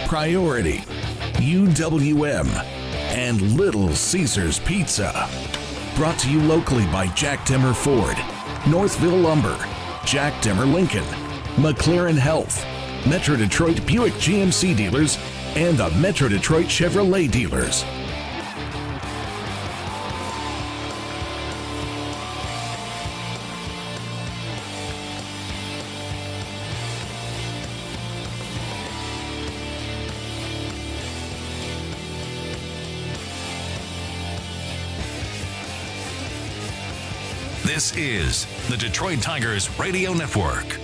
Priority, UWM, and Little Caesars Pizza. Brought to you locally by Jack Demmer Ford, Northville Lumber, Jack Demmer Lincoln, McLaren Health, Metro Detroit Buick GMC dealers, and the Metro Detroit Chevrolet dealers. This is the Detroit Tigers Radio Network.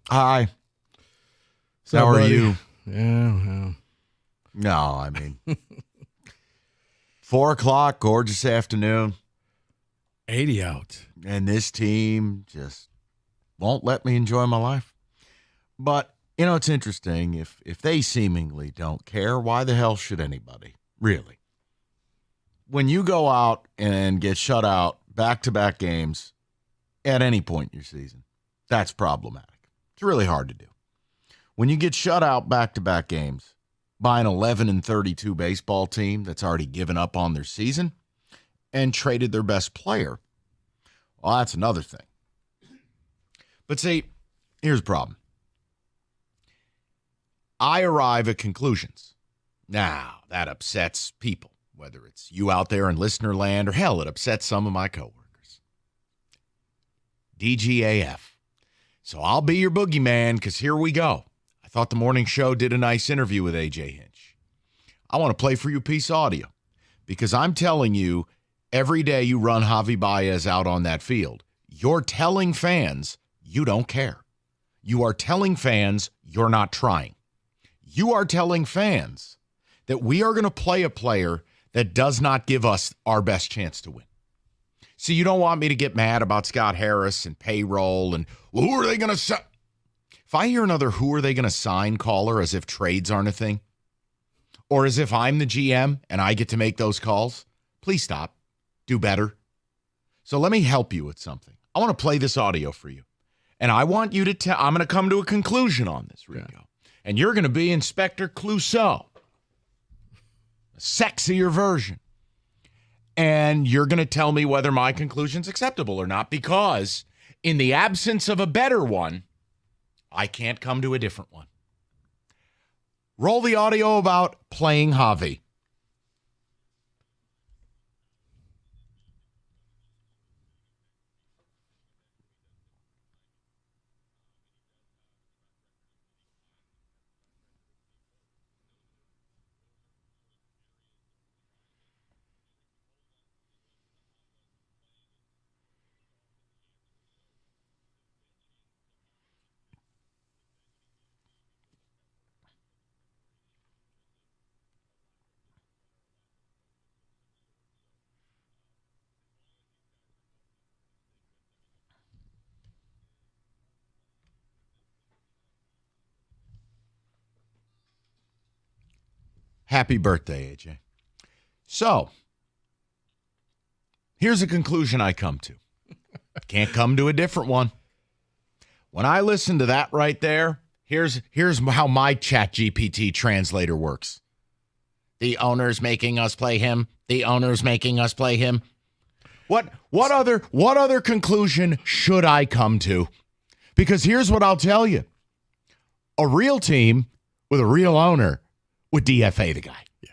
Hi. So, How are buddy? you? Yeah. No, I mean, 4 o'clock, gorgeous afternoon, 80 out. and this team just won't let me enjoy my life. But, you know, it's interesting. If they seemingly don't care, why the hell should anybody? Really? When you go out and get shut out back-to-back games at any point in your season, that's problematic. It's really hard to do. When you get shut out back-to-back games by an 11-32 baseball team that's already given up on their season and traded their best player, well, that's another thing. But see, here's the problem. I arrive at conclusions. Now, that upsets people, whether it's you out there in listener land or hell, it upsets some of my coworkers. DGAF. So I'll be your boogeyman because here we go. I thought the morning show did a nice interview with AJ Hinch. I want to play for you a piece of audio because I'm telling you, every day you run Javi Baez out on that field, you're telling fans you don't care. You are telling fans you're not trying. You are telling fans that we are going to play a player that does not give us our best chance to win. So you don't want me to get mad about Scott Harris and payroll and, well, who are they going to sign? If I hear another who are they going to sign caller as if trades aren't a thing, or as if I'm the GM and I get to make those calls, please stop. Do better. So let me help you with something. I want to play this audio for you. And I want you to tell, I'm going to come to a conclusion on this, Rico. Yeah. And you're going to be Inspector Clouseau, a sexier version. And you're going to tell me whether my conclusion's acceptable or not, because in the absence of a better one, I can't come to a different one. Roll the audio about playing Javi. Happy birthday, AJ. So, here's a conclusion I come to. Can't come to a different one. When I listen to that right there, here's how my ChatGPT translator works. The owner's making us play him. The owner's making us play him. What other conclusion should I come to? Because here's what I'll tell you. A real team with a real owner would DFA the guy. Yeah.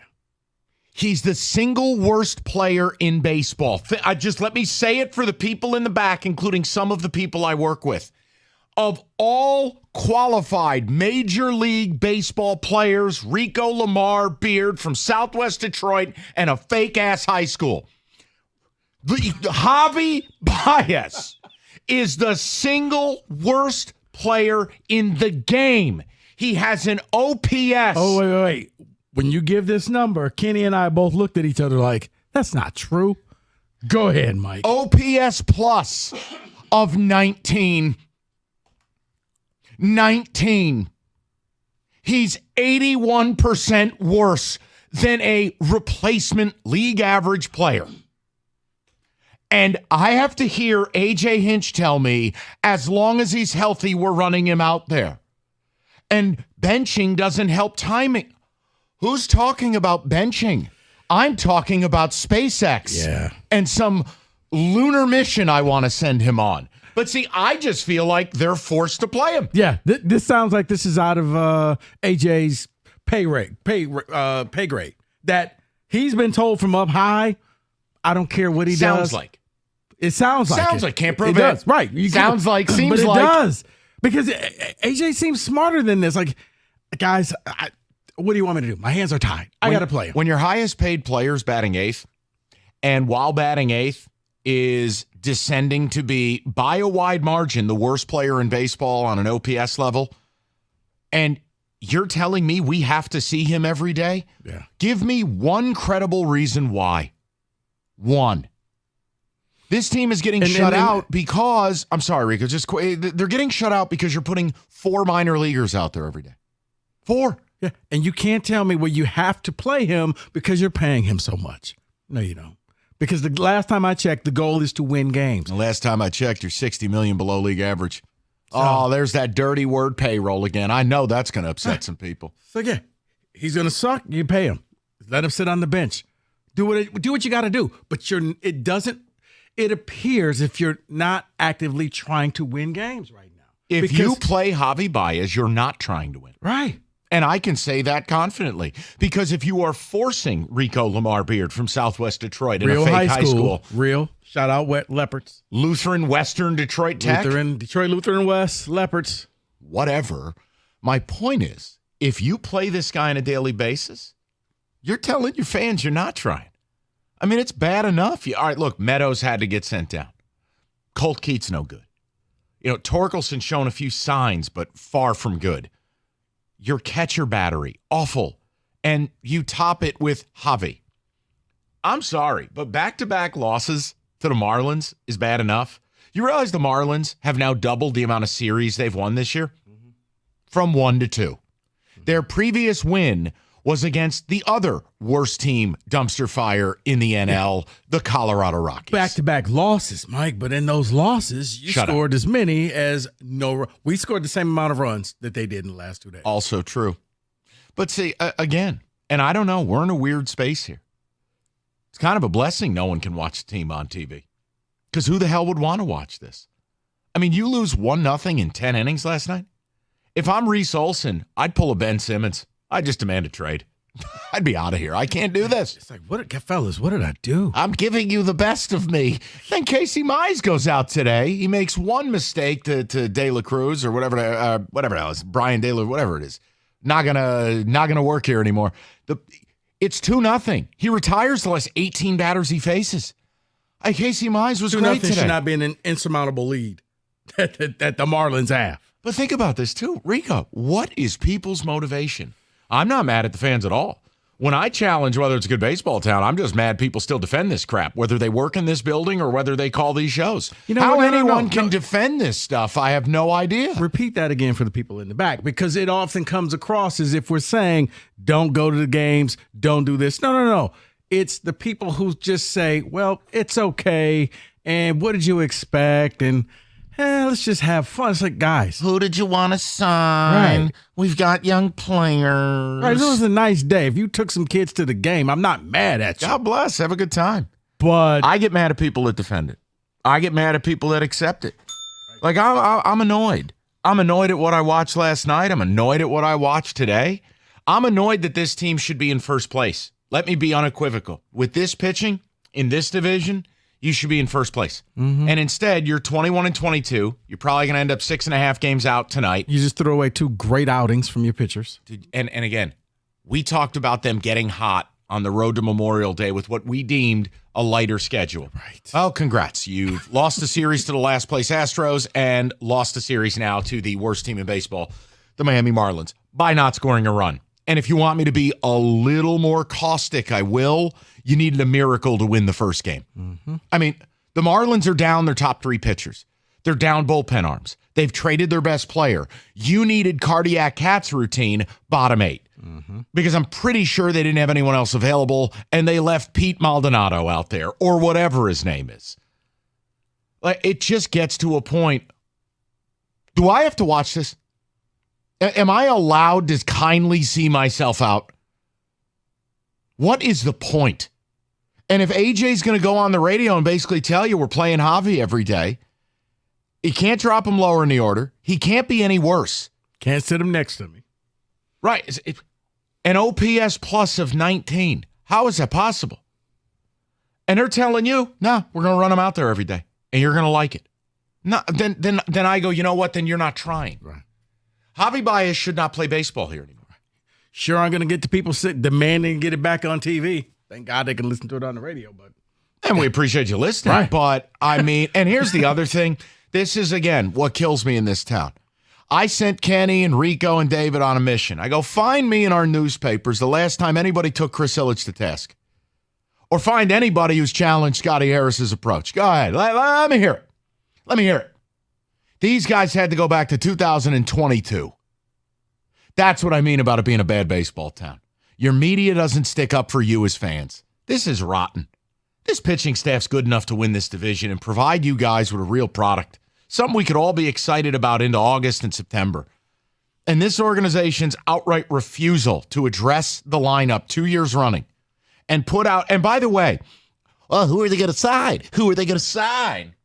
He's the single worst player in baseball. Just let me say it for the people in the back, including some of the people I work with. Of all qualified Major League Baseball players, Rico Lamar Beard from Southwest Detroit and a fake-ass high school, Javi Baez is the single worst player in the game. He has an OPS. Oh, wait. When you give this number, Kenny and I both looked at each other like, that's not true. Go ahead, Mike. OPS plus of 19. 19. He's 81% worse than a replacement league average player. And I have to hear AJ Hinch tell me, as long as he's healthy, we're running him out there. And benching doesn't help timing. Who's talking about benching? I'm talking about SpaceX and some lunar mission I want to send him on. But see, I just feel like they're forced to play him. Yeah, this sounds like this is out of AJ's pay grade. That he's been told from up high, I don't care what he does. Sounds like. It sounds like. Sounds like. Can't prove it. it. Does. Right. Sounds like. Seems but it like. It does. Because AJ seems smarter than this. Like, guys, what do you want me to do? My hands are tied. I got to play him. When your highest paid player is batting eighth, and while batting eighth is descending to be, by a wide margin, the worst player in baseball on an OPS level, and you're telling me we have to see him every day? Yeah. Give me one credible reason why. One. This team is getting shut out because, I'm sorry, Rico, they're getting shut out because you're putting 4 minor leaguers out there every day. 4. Yeah, and you can't tell me, well, you have to play him because you're paying him so much. No, you don't. Because the last time I checked, the goal is to win games. The last time I checked, you're $60 million below league average. Oh, there's that dirty word payroll again. I know that's going to upset some people. So, yeah, he's going to suck. You pay him. Let him sit on the bench. Do what you got to do. But it appears if you're not actively trying to win games right now. If you play Javi Baez, you're not trying to win. Right. And I can say that confidently because if you are forcing Rico Lamar Beard from Southwest Detroit in a fake high school. Real. Shout out Wet Leopards. Lutheran Western Detroit Tech. Detroit Lutheran West Leopards. Whatever. My point is, if you play this guy on a daily basis, you're telling your fans you're not trying. I mean, it's bad enough. All right, look, Meadows had to get sent down. Colt Keats, no good. Torkelson's shown a few signs, but far from good. Your catcher battery, awful. And you top it with Javi. I'm sorry, but back-to-back losses to the Marlins is bad enough. You realize the Marlins have now doubled the amount of series they've won this year? From 1 to 2. Their previous win was against the other worst team dumpster fire in the NL, the Colorado Rockies. Back-to-back losses, Mike, but in those losses, you scored as many as we scored the same amount of runs that they did in the last 2 days. Also true. But see, again, and I don't know, we're in a weird space here. It's kind of a blessing no one can watch the team on TV. Because who the hell would want to watch this? I mean, you lose 1-0 in 10 innings last night. If I'm Reese Olson, I'd pull a Ben Simmons. I just demand a trade. I'd be out of here. I can't do this. It's like, fellas, what did I do? I'm giving you the best of me. Then Casey Mize goes out today. He makes one mistake to De La Cruz or whatever that was, Brian De La, whatever it is. Not gonna work here anymore. It's 2-0. He retires the last 18 batters he faces. Casey Mize was great today. 2-0 should not be an insurmountable lead that the Marlins have. But think about this too, Rico. What is people's motivation? I'm not mad at the fans at all. When I challenge whether it's a good baseball town, I'm just mad people still defend this crap, whether they work in this building or whether they call these shows. How anyone can defend this stuff, I have no idea. Repeat that again for the people in the back, because it often comes across as if we're saying, don't go to the games, don't do this. No. It's the people who just say, well, it's okay, and what did you expect? And let's just have fun. It's like, guys. Who did you want to sign? Right. We've got young players. Right, it was a nice day. If you took some kids to the game, I'm not mad at you. God bless. Have a good time. But I get mad at people that defend it. I get mad at people that accept it. Like, I'm annoyed. I'm annoyed at what I watched last night. I'm annoyed at what I watched today. I'm annoyed that this team should be in first place. Let me be unequivocal. With this pitching in this division, you should be in first place. And instead, you're 21-22. You're probably going to end up 6.5 games out tonight. you just threw away 2 great outings from your pitchers. And again, we talked about them getting hot on the road to Memorial Day with what we deemed a lighter schedule. Right. Oh, congrats. You've lost a series to the last place Astros and lost a series now to the worst team in baseball, the Miami Marlins, by not scoring a run. And if you want me to be a little more caustic, I will. You needed a miracle to win the first game. I mean, the Marlins are down their top 3 pitchers. They're down bullpen arms. They've traded their best player. You needed cardiac cat's routine, bottom 8. Because I'm pretty sure they didn't have anyone else available, and they left Pete Maldonado out there, or whatever his name is. Like, it just gets to a point. Do I have to watch this? Am I allowed to kindly see myself out? What is the point? And if AJ's going to go on the radio and basically tell you we're playing Javi every day, he can't drop him lower in the order. He can't be any worse. Can't sit him next to me. Right. An OPS plus of 19. How is that possible? And they're telling you, nah, we're going to run him out there every day, and you're going to like it. No, then I go, you know what? Then you're not trying. Right. Javi Baez should not play baseball here anymore. Sure, I'm going to get the people demanding to get it back on TV. Thank God they can listen to it on the radio. But And we appreciate you listening. Right. But, I mean, and here's the other thing. This is, again, what kills me in this town. I sent Kenny and Rico and David on a mission. I go, find me in our newspapers the last time anybody took Chris Ilitch to task. Or find anybody who's challenged Scotty Harris's approach. Go ahead. Let me hear it. Let me hear it. These guys had to go back to 2022. That's what I mean about it being a bad baseball town. Your media doesn't stick up for you as fans. This is rotten. This pitching staff's good enough to win this division and provide you guys with a real product. Something we could all be excited about into August and September. And this organization's outright refusal to address the lineup 2 years running and put out, and by the way, well, who are they going to sign? Who are they going to sign?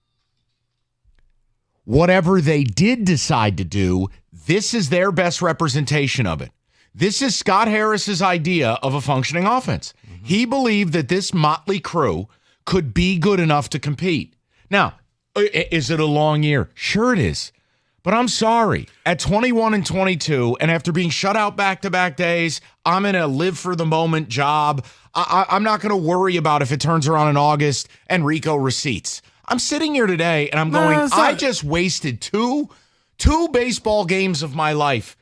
Whatever they did decide to do, this is their best representation of it. This is Scott Harris's idea of a functioning offense. He believed that this motley crew could be good enough to compete. Now, is it a long year? Sure it is. But I'm sorry. At 21-22, and after being shut out back-to-back days, I'm in a live-for-the-moment job. I'm not going to worry about if it turns around in August and Rico receipts. I'm sitting here today, and I'm going, I just wasted two baseball games of my life,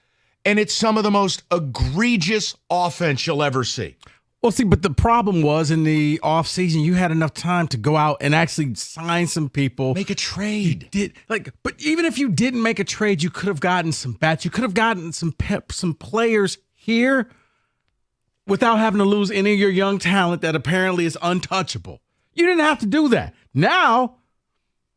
and it's some of the most egregious offense you'll ever see. Well, see, but the problem was in the offseason, you had enough time to go out and actually sign some people. Make a trade. But even if you didn't make a trade, you could have gotten some bats. You could have gotten some players here without having to lose any of your young talent that apparently is untouchable. You didn't have to do that. Now,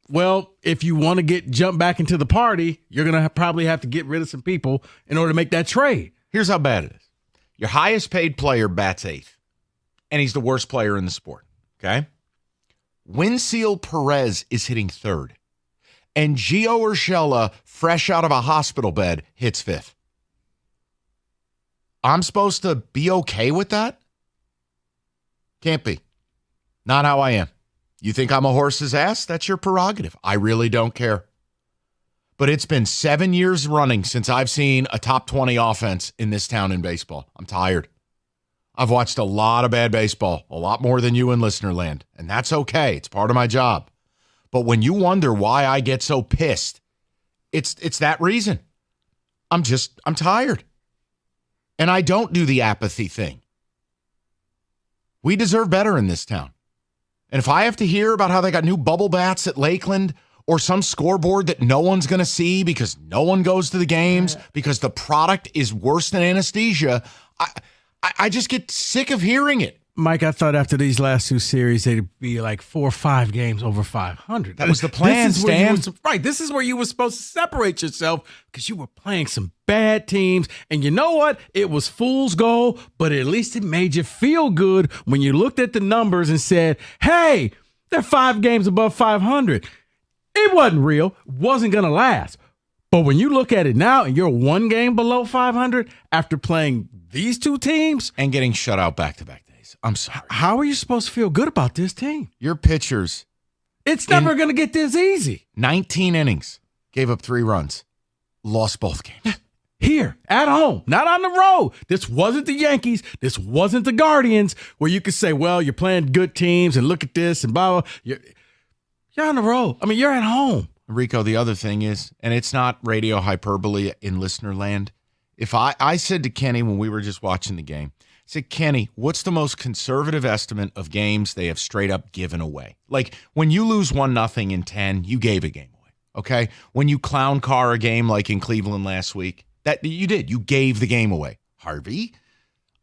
well, if you want to jump back into the party, you're going to probably have to get rid of some people in order to make that trade. Here's how bad it is. Your highest paid player bats 8th, and he's the worst player in the sport, okay? Winfield Perez is hitting 3rd, and Gio Urshela, fresh out of a hospital bed, hits 5th. I'm supposed to be okay with that? Can't be. Not how I am. You think I'm a horse's ass? That's your prerogative. I really don't care. But it's been 7 years running since I've seen a top 20 offense in this town in baseball. I'm tired. I've watched a lot of bad baseball, a lot more than you in listener land, and that's okay. It's part of my job. But when you wonder why I get so pissed, it's that reason. I'm tired. And I don't do the apathy thing. We deserve better in this town. And if I have to hear about how they got new bubble bats at Lakeland or some scoreboard that no one's going to see because no one goes to the games because the product is worse than anesthesia, I just get sick of hearing it. Mike, I thought after these last two series, they'd be like 4 or 5 games over 500. That was the plan, Stan. Right. This is where you were supposed to separate yourself because you were playing some bad teams. And you know what? It was fool's gold, but at least it made you feel good when you looked at the numbers and said, hey, they're 5 games above 500. It wasn't real. Wasn't going to last. But when you look at it now and you're 1 game below 500 after playing these two teams And getting shut out back-to-back days. I'm sorry. how are you supposed to feel good about this team? Your pitchers, It's never going to get this easy. 19 innings, gave up 3 runs, lost both games. Here, at home, not on the road. This wasn't the Yankees. This wasn't the Guardians where you could say, well, you're playing good teams and look at this and blah, blah. You're on the road. I mean, you're at home. Rico, the other thing is, and it's not radio hyperbole in listener land, if I said to Kenny when we were just watching the game, I said, Kenny, what's the most conservative estimate of games they have straight up given away? Like when you lose 1-0 in 10, you gave a game away, okay? When you clown car a game like in Cleveland last week, that you did. You gave the game away. Harvey,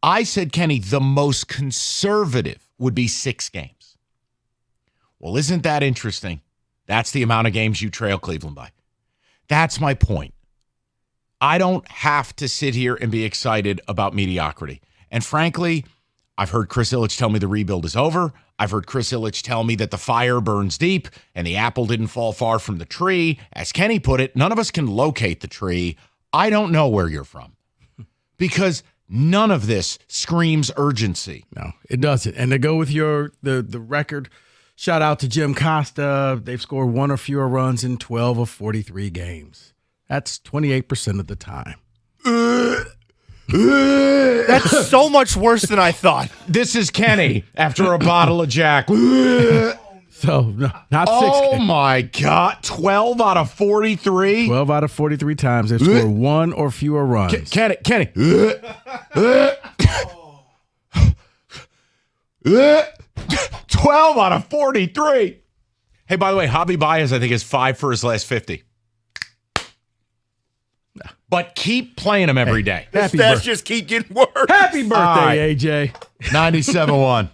I said, Kenny, the most conservative would be 6 games. Well, isn't that interesting? That's the amount of games you trail Cleveland by. That's my point. I don't have to sit here and be excited about mediocrity. And frankly, I've heard Chris Ilitch tell me the rebuild is over. I've heard Chris Ilitch tell me that the fire burns deep and the apple didn't fall far from the tree. As Kenny put it, none of us can locate the tree. I don't know where you're from because none of this screams urgency. No, it doesn't. And to go with the record, shout out to Jim Costa. They've scored 1 or fewer runs in 12 of 43 games. That's 28% of the time. That's so much worse than I thought. This is Kenny after a bottle of Jack. So, no, not 6 Oh, games. my God. 12 out of 43? 12 out of 43 times they've scored 1 or fewer runs. Kenny. 12 out of 43. Hey, by the way, Javi Baez, I think, is 5 for his last 50. But keep playing him every day. His stats just keep getting worse. Happy birthday, All right. AJ. 97-1.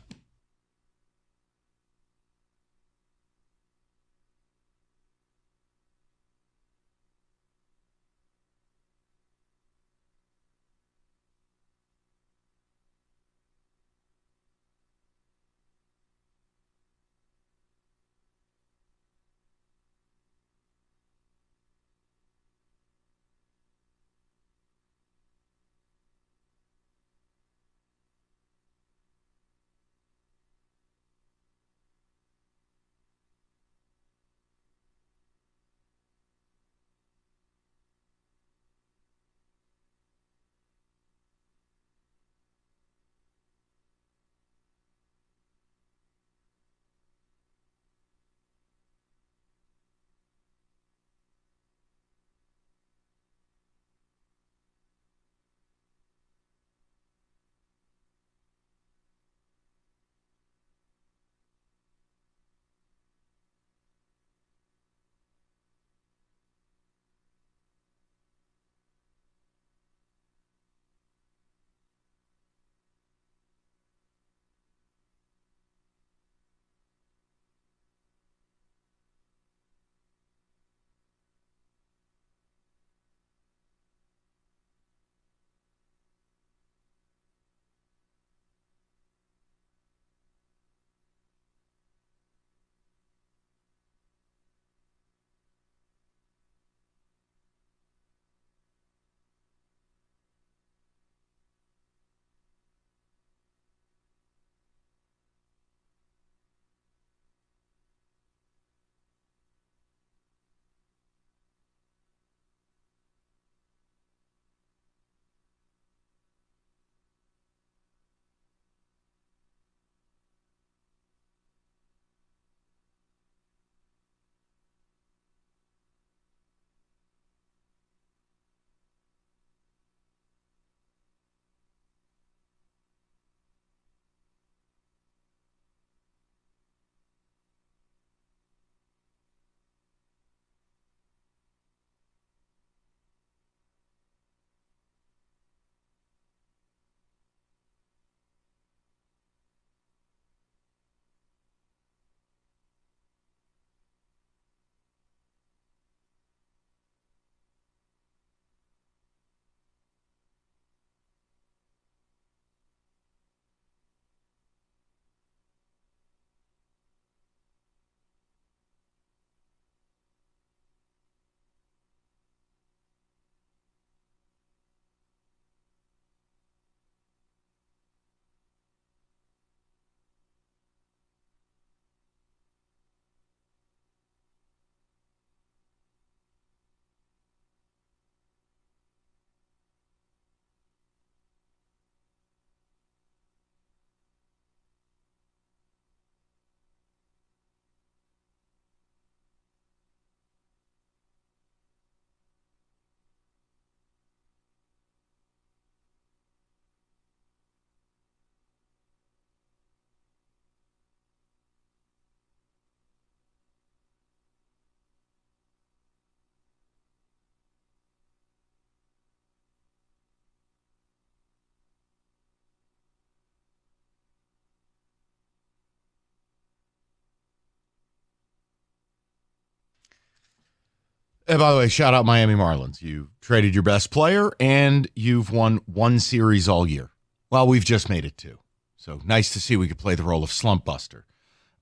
And by the way, shout out Miami Marlins. You traded your best player, and you've won one series all year. Well, we've just made it 2. So nice to see we could play the role of slump buster.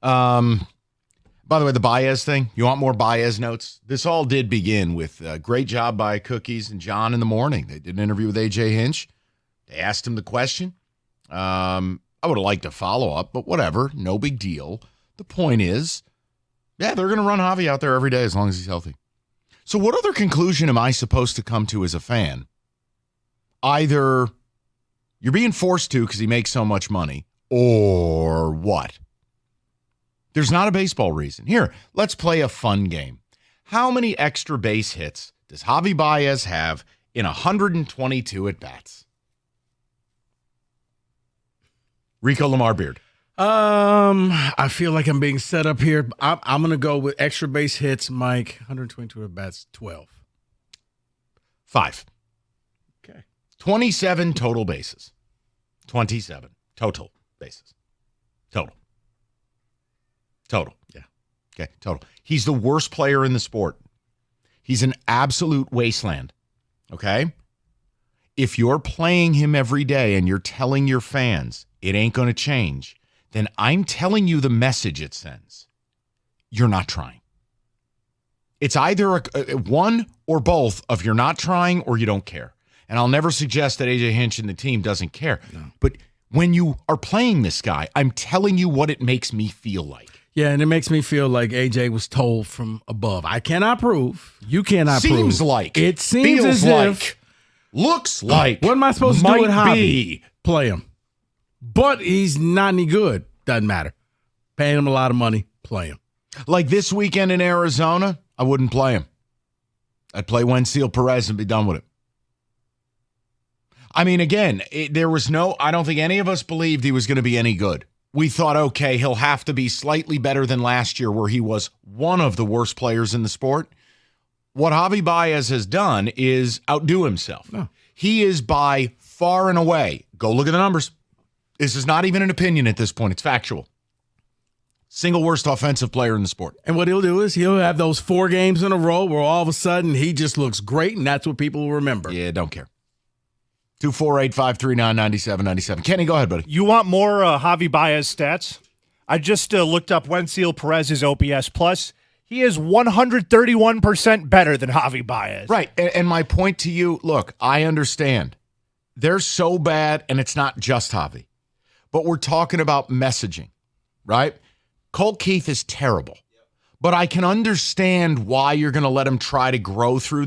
By the way, the Baez thing, you want more Baez notes? This all did begin with a great job by Cookies and John in the morning. They did an interview with A.J. Hinch. They asked him the question. I would have liked a follow-up, but whatever. No big deal. The point is, yeah, they're going to run Javi out there every day as long as he's healthy. So what other conclusion am I supposed to come to as a fan? Either you're being forced to because he makes so much money, or what? There's not a baseball reason. Here, let's play a fun game. How many extra base hits does Javi Baez have in 122 at-bats? Rico Lamar Beard. I feel like I'm being set up here. I'm going to go with extra base hits, Mike. 122 at-bats, 12. 5. Okay. 27 total bases. 27 total bases. Total. Yeah. Okay, total. He's the worst player in the sport. He's an absolute wasteland. Okay? If you're playing him every day and you're telling your fans it ain't going to change, then I'm telling you the message it sends. You're not trying. It's either one or both of you're not trying or you don't care. And I'll never suggest that A.J. Hinch and the team doesn't care. No. But when you are playing this guy, I'm telling you what it makes me feel like. Yeah, and it makes me feel like AJ was told from above. I cannot prove. You cannot prove. Seems like. It seems feels as like. If. Looks like. What am I supposed to do with Javi? Be. Play him. But he's not any good. Doesn't matter. Paying him a lot of money. Play him. Like this weekend in Arizona, I wouldn't play him. I'd play Wensil Perez and be done with it. I mean, again, I don't think any of us believed he was going to be any good. We thought, okay, he'll have to be slightly better than last year where he was one of the worst players in the sport. What Javi Baez has done is outdo himself. Oh. He is by far and away, go look at the numbers. This is not even an opinion at this point. It's factual. Single worst offensive player in the sport. And what he'll do is he'll have those 4 games in a row where all of a sudden he just looks great, and that's what people will remember. Yeah, don't care. 248-539-9797. Kenny, go ahead, buddy. You want more Javi Baez stats? I just looked up Wensil Perez's OPS plus. He is 131% better than Javi Baez. Right, and my point to you, look, I understand. They're so bad, and it's not just Javi. But we're talking about messaging, right? Colt Keith is terrible. But I can understand why you're going to let him try to go through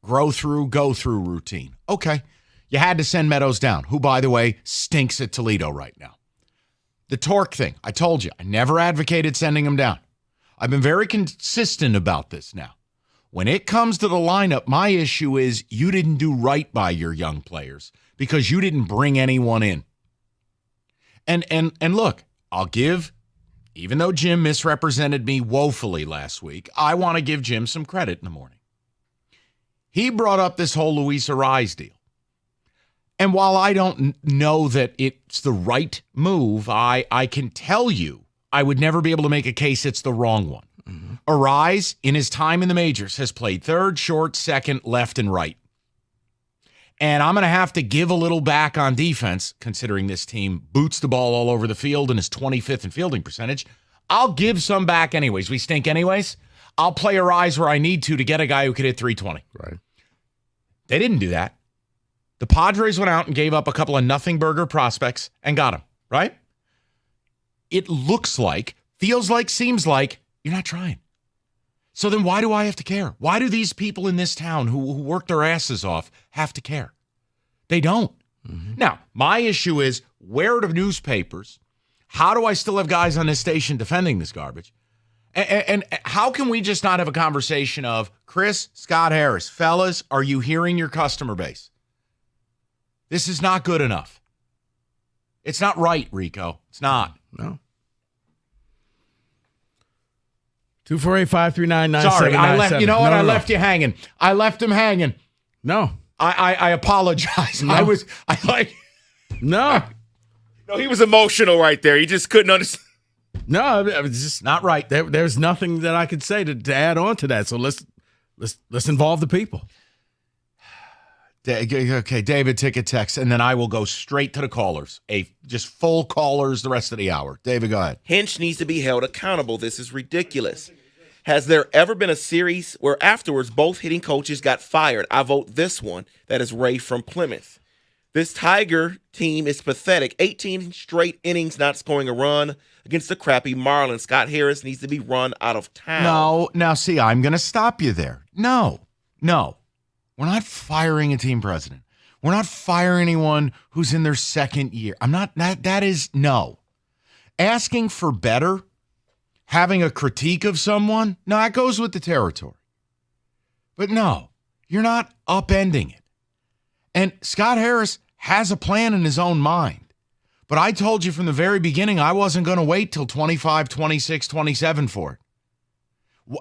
routine. Okay. You had to send Meadows down, who, by the way, stinks at Toledo right now. The Torque thing, I told you, I never advocated sending him down. I've been very consistent about this now. When it comes to the lineup, my issue is you didn't do right by your young players because you didn't bring anyone in. And look, I'll give, even though Jim misrepresented me woefully last week, I want to give Jim some credit in the morning. He brought up this whole Luis Arraez deal. And while I don't know that it's the right move, I can tell you I would never be able to make a case it's the wrong one. Mm-hmm. Arraez, in his time in the majors, has played third, short, second, left, and right. And I'm going to have to give a little back on defense, considering this team boots the ball all over the field and is 25th in fielding percentage. I'll give some back anyways. We stink anyways. I'll play Arraez where I need to get a guy who could hit 320. Right. They didn't do that. The Padres went out and gave up a couple of nothing burger prospects and got him, right? It looks like, feels like, seems like you're not trying. So then why do I have to care? Why do these people in this town who work their asses off have to care? They don't. Mm-hmm. Now, my issue is, where are the newspapers? How do I still have guys on this station defending this garbage? And how can we just not have a conversation of, Chris, Scott Harris, fellas, are you hearing your customer base? This is not good enough. It's not right, Rico. It's not. No. 248-539-9797. Sorry, I left. You know what? I left you hanging. I left him hanging. No. I apologize. No. No. No, he was emotional right there. He just couldn't understand. No, it was just not right. There's nothing that I could say to add on to that. So let's Let's involve the people. Okay, David, take a text, and then I will go straight to the callers. Just full callers the rest of the hour. David, go ahead. Hinch needs to be held accountable. This is ridiculous. Has there ever been a series where afterwards both hitting coaches got fired? I vote this one. That is Ray from Plymouth. This Tiger team is pathetic. 18 straight innings not scoring a run against the crappy Marlins. Scott Harris needs to be run out of town. No, now see, I'm going to stop you there. No. We're not firing a team president. We're not firing anyone who's in their second year. I'm not, that is no. Asking for better, having a critique of someone, no, that goes with the territory. But no, you're not upending it. And Scott Harris has a plan in his own mind. But I told you from the very beginning I wasn't going to wait till 25, 26, 27 for it.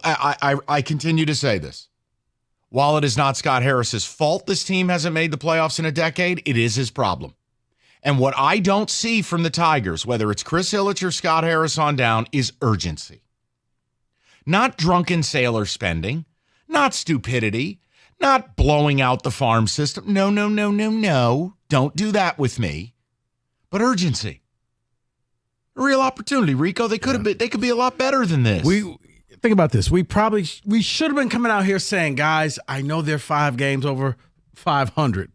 I continue to say this. While it is not Scott Harris's fault this team hasn't made the playoffs in a decade, it is his problem. And what I don't see from the Tigers, whether it's Chris Ilitch or Scott Harris on down, is urgency. Not drunken sailor spending, not stupidity, not blowing out the farm system. No. Don't do that with me. But urgency. A real opportunity, Rico. They could be a lot better than this. Think about this. We should have been coming out here saying, guys, I know they're 5 games over 500.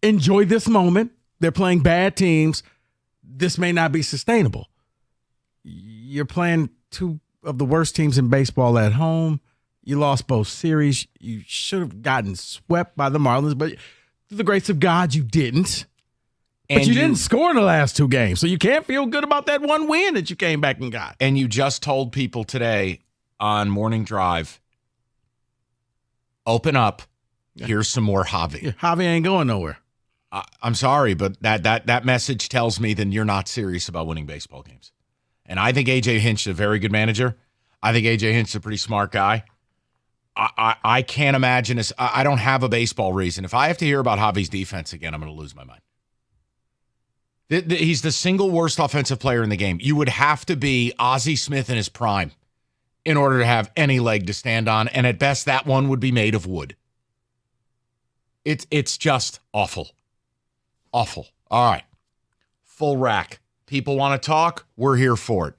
Enjoy this moment. They're playing bad teams. This may not be sustainable. You're playing 2 of the worst teams in baseball at home. You lost both series. You should have gotten swept by the Marlins, but through the grace of God, you didn't. But you didn't score in the last 2 games, so you can't feel good about that one win that you came back and got. And you just told people today on Morning Drive, open up. Here's some more Javi. Yeah, Javi ain't going nowhere. I'm sorry, but that message tells me then you're not serious about winning baseball games. And I think A.J. Hinch is a very good manager. I think A.J. Hinch is a pretty smart guy. I can't imagine this. I don't have a baseball reason. If I have to hear about Javi's defense again, I'm going to lose my mind. He's the single worst offensive player in the game. You would have to be Ozzie Smith in his prime in order to have any leg to stand on, and at best, that one would be made of wood. It's just awful. Awful. All right. Full rack. People want to talk? We're here for it.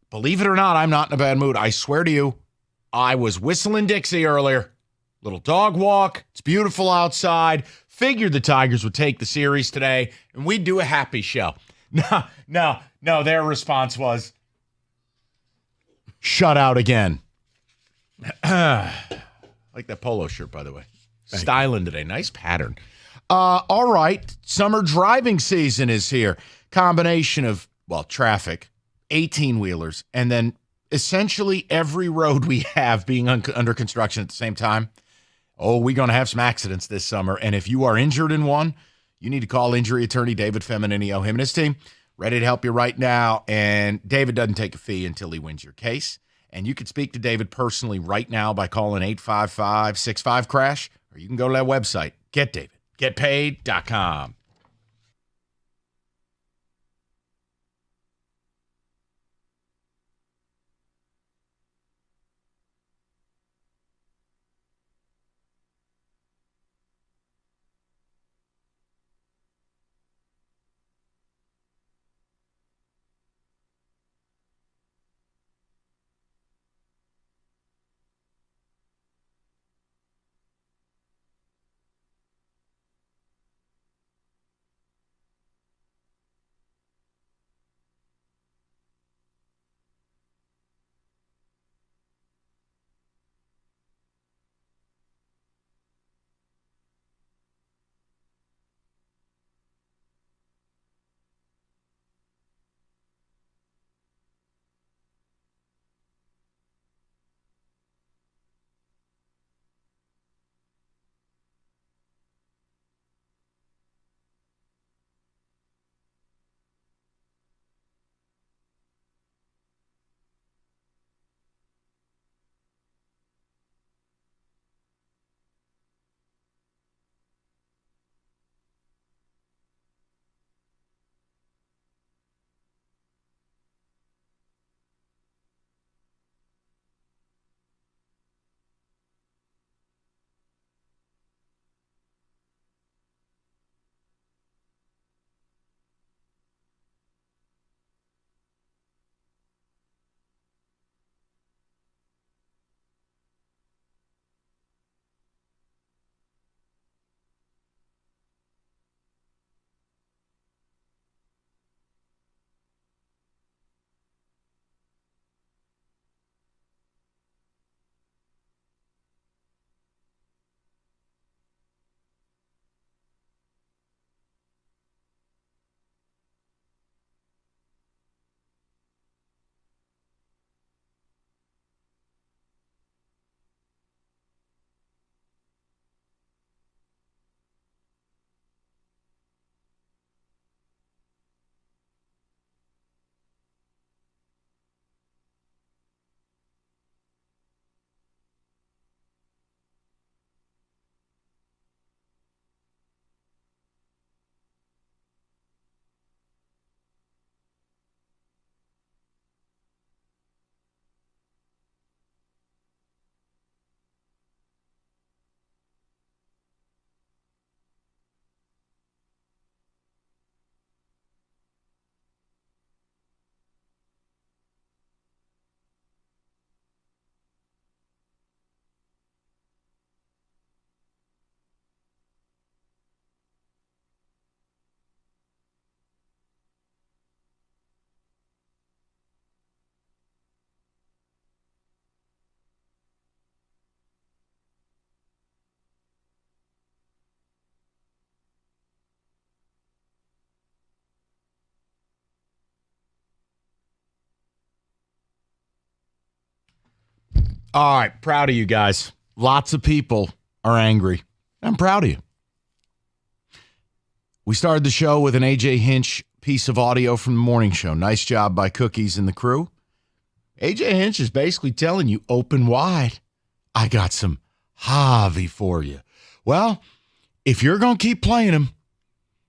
Believe it or not, I'm not in a bad mood. I swear to you, I was whistling Dixie earlier. Little dog walk. It's beautiful outside. Figured the Tigers would take the series today, and we'd do a happy show. No. Their response was, shut out again. Like that polo shirt, by the way. Styling today. Nice pattern. All right. Summer driving season is here. Combination of, traffic, 18-wheelers, and then essentially every road we have being under construction at the same time. Oh, we're going to have some accidents this summer. And if you are injured in one, you need to call injury attorney David Femininio. Him and his team ready to help you right now. And David doesn't take a fee until he wins your case. And you can speak to David personally right now by calling 855-65-CRASH, or you can go to that website, getdavid.getpaid.com. All right, proud of you guys. Lots of people are angry. I'm proud of you. We started the show with an AJ Hinch piece of audio from the morning show. Nice job by Cookies and the crew. AJ Hinch is basically telling you, open wide. I got some Javi for you. Well, if you're going to keep playing him,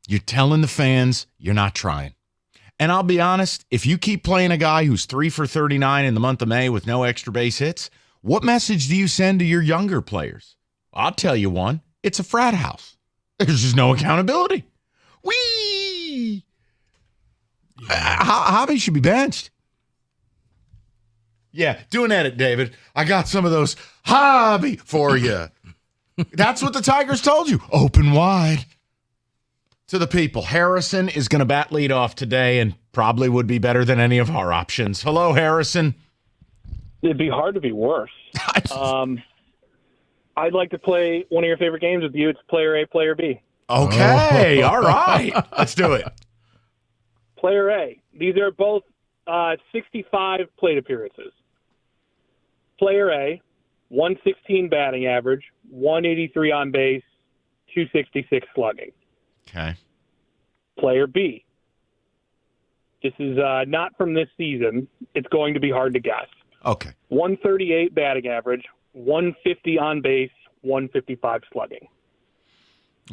you're telling the fans you're not trying. And I'll be honest, if you keep playing a guy who's 3 for 39 in the month of May with no extra base hits, what message do you send to your younger players? I'll tell you one. It's a frat house. There's just no accountability. Whee! Javi should be benched. Yeah, do an edit, David. I got some of those Javi for you. That's what the Tigers told you. Open wide. To the people, Harrison is going to bat lead off today and probably would be better than any of our options. Hello, Harrison. It'd be hard to be worse. I'd like to play one of your favorite games with you. It's player A, player B. Okay, all right. Let's do it. Player A. These are both 65 plate appearances. Player A, 116 batting average, 183 on base, 266 slugging. Okay. Player B. This is not from this season. It's going to be hard to guess. Okay. 138 batting average, 150 on base, 155 slugging.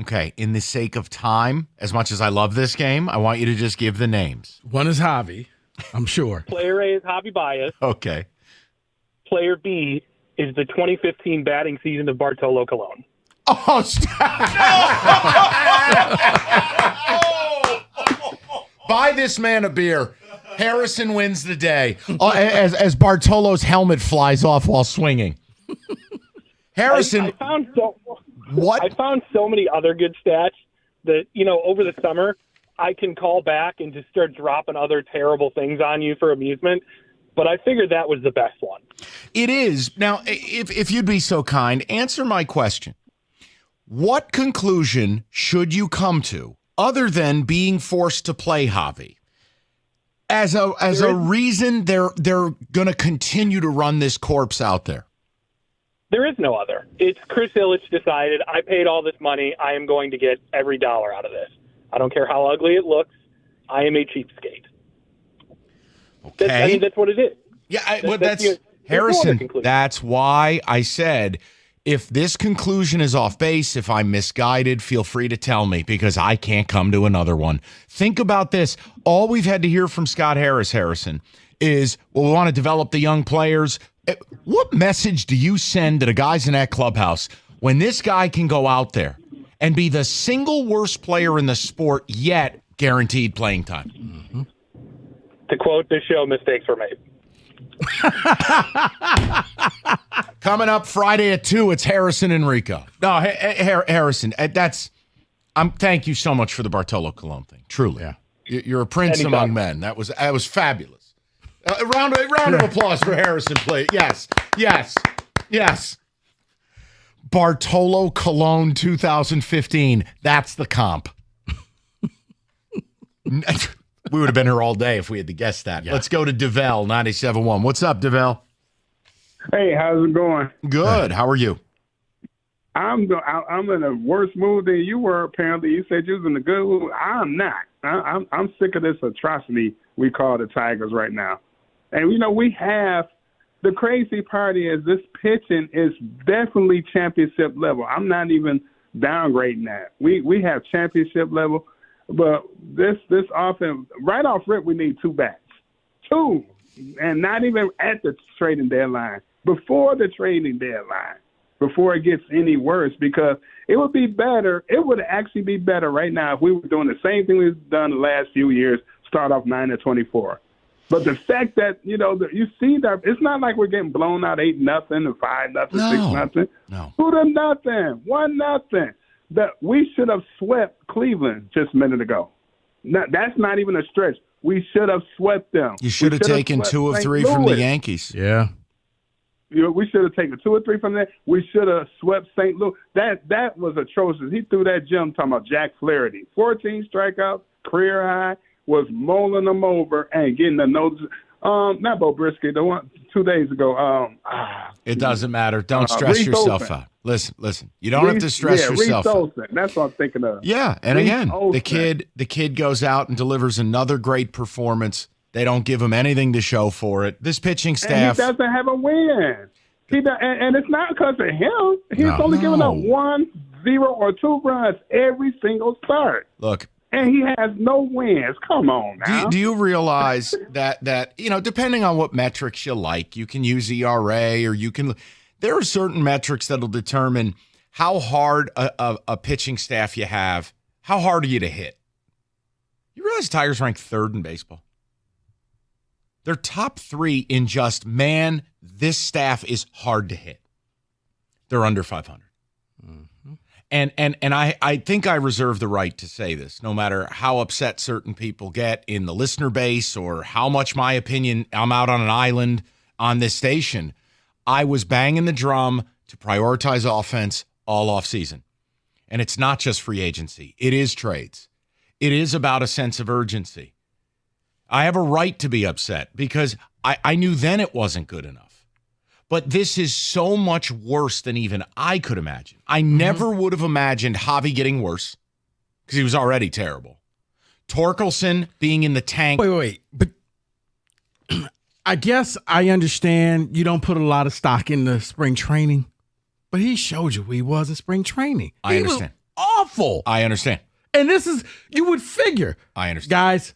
Okay. In the sake of time, as much as I love this game, I want you to just give the names. One is Javi, I'm sure. Player A is Javi Baez. Okay. Player B is the 2015 batting season of Bartolo Colon. Oh, stop. Buy this man a beer. Harrison wins the day as Bartolo's helmet flies off while swinging. Harrison, I found so many other good stats that, over the summer, I can call back and just start dropping other terrible things on you for amusement. But I figured that was the best one. It is. Now, if you'd be so kind, answer my question. What conclusion should you come to other than being forced to play Javi as a reason they're going to continue to run this corpse out there? There is no other. It's Chris Ilitch decided, I paid all this money. I am going to get every dollar out of this. I don't care how ugly it looks. I am a cheapskate. Okay. That's what it is. Yeah, Harrison, that's why I said, if this conclusion is off base, if I'm misguided, feel free to tell me because I can't come to another one. Think about this. All we've had to hear from Scott Harrison, is, well, we want to develop the young players. What message do you send to the guys in that clubhouse when this guy can go out there and be the single worst player in the sport yet guaranteed playing time? Mm-hmm. To quote this show, mistakes were made. Coming up Friday at 2, it's Harrison and Rico. No, Harrison, thank you so much for the Bartolo Colon thing. Truly. Yeah. You're a prince among men. That was fabulous. A round of applause for Harrison, please. Yes. Bartolo Colon 2015. That's the comp. We would have been here all day if we had to guess that. Yeah. Let's go to DeVell, 97.1. What's up, DeVell? Hey, how's it going? Good. How are you? I'm in a worse mood than you were, apparently. You said you was in a good mood. I'm not. I'm sick of this atrocity we call the Tigers right now. And, we have – the crazy part is this pitching is definitely championship level. I'm not even downgrading that. We have championship level. But this offense, right off rip, we need 2 bats. 2. And not even at the trading deadline. Before the trading deadline. Before it gets any worse. Because it would be better. It would actually be better right now if we were doing the same thing we've done the last few years. Start off 9-24. But the fact that, you see that it's not like we're getting blown out 8-0 and 5-0, 6-0. No. 2-0. 1-0. That we should have swept Cleveland just a minute ago. That's not even a stretch. We should have swept them. You should have taken 2 of 3 from the Yankees. Yeah. We should have taken 2 or 3 from there. We should have swept St. Louis. That was atrocious. He threw that gem talking about Jack Flaherty. 14 strikeouts, career high, was mulling them over and getting the notes. Not Bo Brisket, the one 2 days ago. It doesn't matter. Don't stress Reese yourself Olsen. out. Listen. You don't have to stress yourself Reese out. Olsen. That's what I'm thinking of. Yeah, and Reese again, Olsen. the kid goes out and delivers another great performance. They don't give him anything to show for it. This pitching staff. And he doesn't have a win. And it's not because of him. He's only giving up 1, 0, or 2 runs every single start. Look. And he has no wins. Come on now. Do you realize that depending on what metrics you like, you can use ERA or you can. There are certain metrics that'll determine how hard a pitching staff you have. How hard are you to hit? You realize Tigers rank 3rd in baseball? They're top 3 in just, man, this staff is hard to hit. They're under 500. Mm-hmm. And I think I reserve the right to say this, no matter how upset certain people get in the listener base or how much my opinion, I'm out on an island on this station. I was banging the drum to prioritize offense all offseason. And it's not just free agency. It is trades. It is about a sense of urgency. I have a right to be upset because I knew then it wasn't good enough. But this is so much worse than even I could imagine. I never would have imagined Javi getting worse because he was already terrible. Torkelson being in the tank. Wait. But I guess I understand you don't put a lot of stock in the spring training, but he showed you who he was in spring training. I understand. Awful. I understand. And this is, you would figure. I understand. Guys,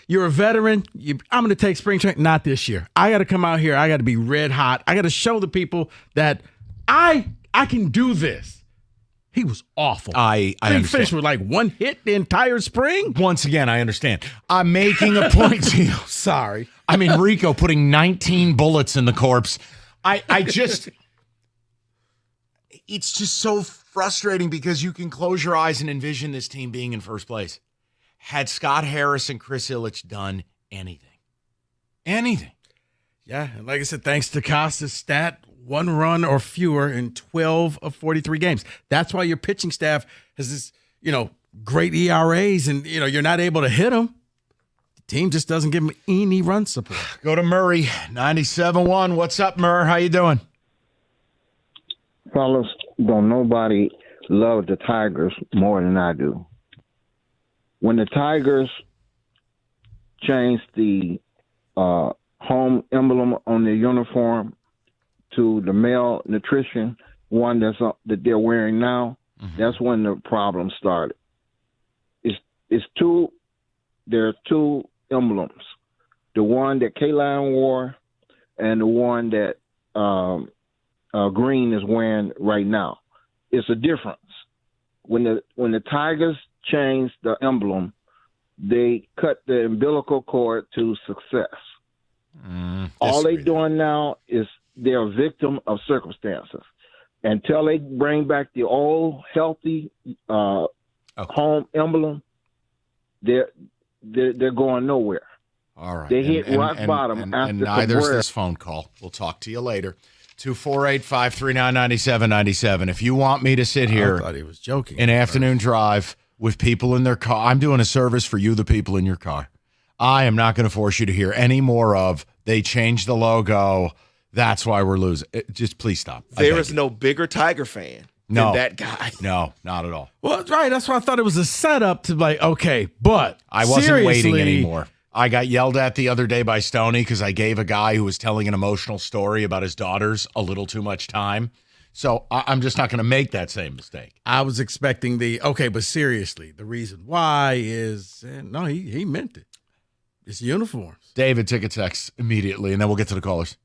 you're a veteran. I'm going to take spring training. Not this year. I got to come out here. I got to be red hot. I got to show the people that I can do this. He was awful. I understand. He finished with like 1 hit the entire spring. Once again, I understand. I'm making a point to you. Sorry. I mean, Rico putting 19 bullets in the corpse. I just, it's just so frustrating because you can close your eyes and envision this team being in first place. Had Scott Harris and Chris Ilitch done anything. Yeah, and like I said, thanks to Costa's stat, 1 run or fewer in 12 of 43 games. That's why your pitching staff has this, great ERAs, and you're not able to hit them. The team just doesn't give them any run support. Go to Murray, 97.1. What's up, Murr? How you doing? Fellas, don't nobody love the Tigers more than I do. When the Tigers changed the home emblem on their uniform to the male nutrition one that they're wearing now, that's when the problem started. There are 2 emblems: the one that K-Line wore and the one that Green is wearing right now. It's a difference. When the Tigers changed the emblem, they cut the umbilical cord to success. All they're doing now is they're a victim of circumstances. Until they bring back the old healthy home emblem, they're going nowhere. All right. They hit rock bottom after and neither's Cabrera. this phone call. We'll talk to you later. 248-539-9797. If you want me to sit here I thought he was joking. an afternoon drive with people in their car, I'm doing a service for you, the people in your car. I am not going to force you to hear any more of they changed the logo. That's why we're losing. Just please stop. There is no bigger Tiger fan than that guy. No, not at all. Well, that's right. That's why I thought it was a setup to okay, but I wasn't seriously, waiting anymore. I got yelled at the other day by Stoney because I gave a guy who was telling an emotional story about his daughters a little too much time. So I'm just not going to make that same mistake. I was expecting but seriously, the reason why is, no, he meant it. It's uniforms. David, take a text immediately, and then we'll get to the callers.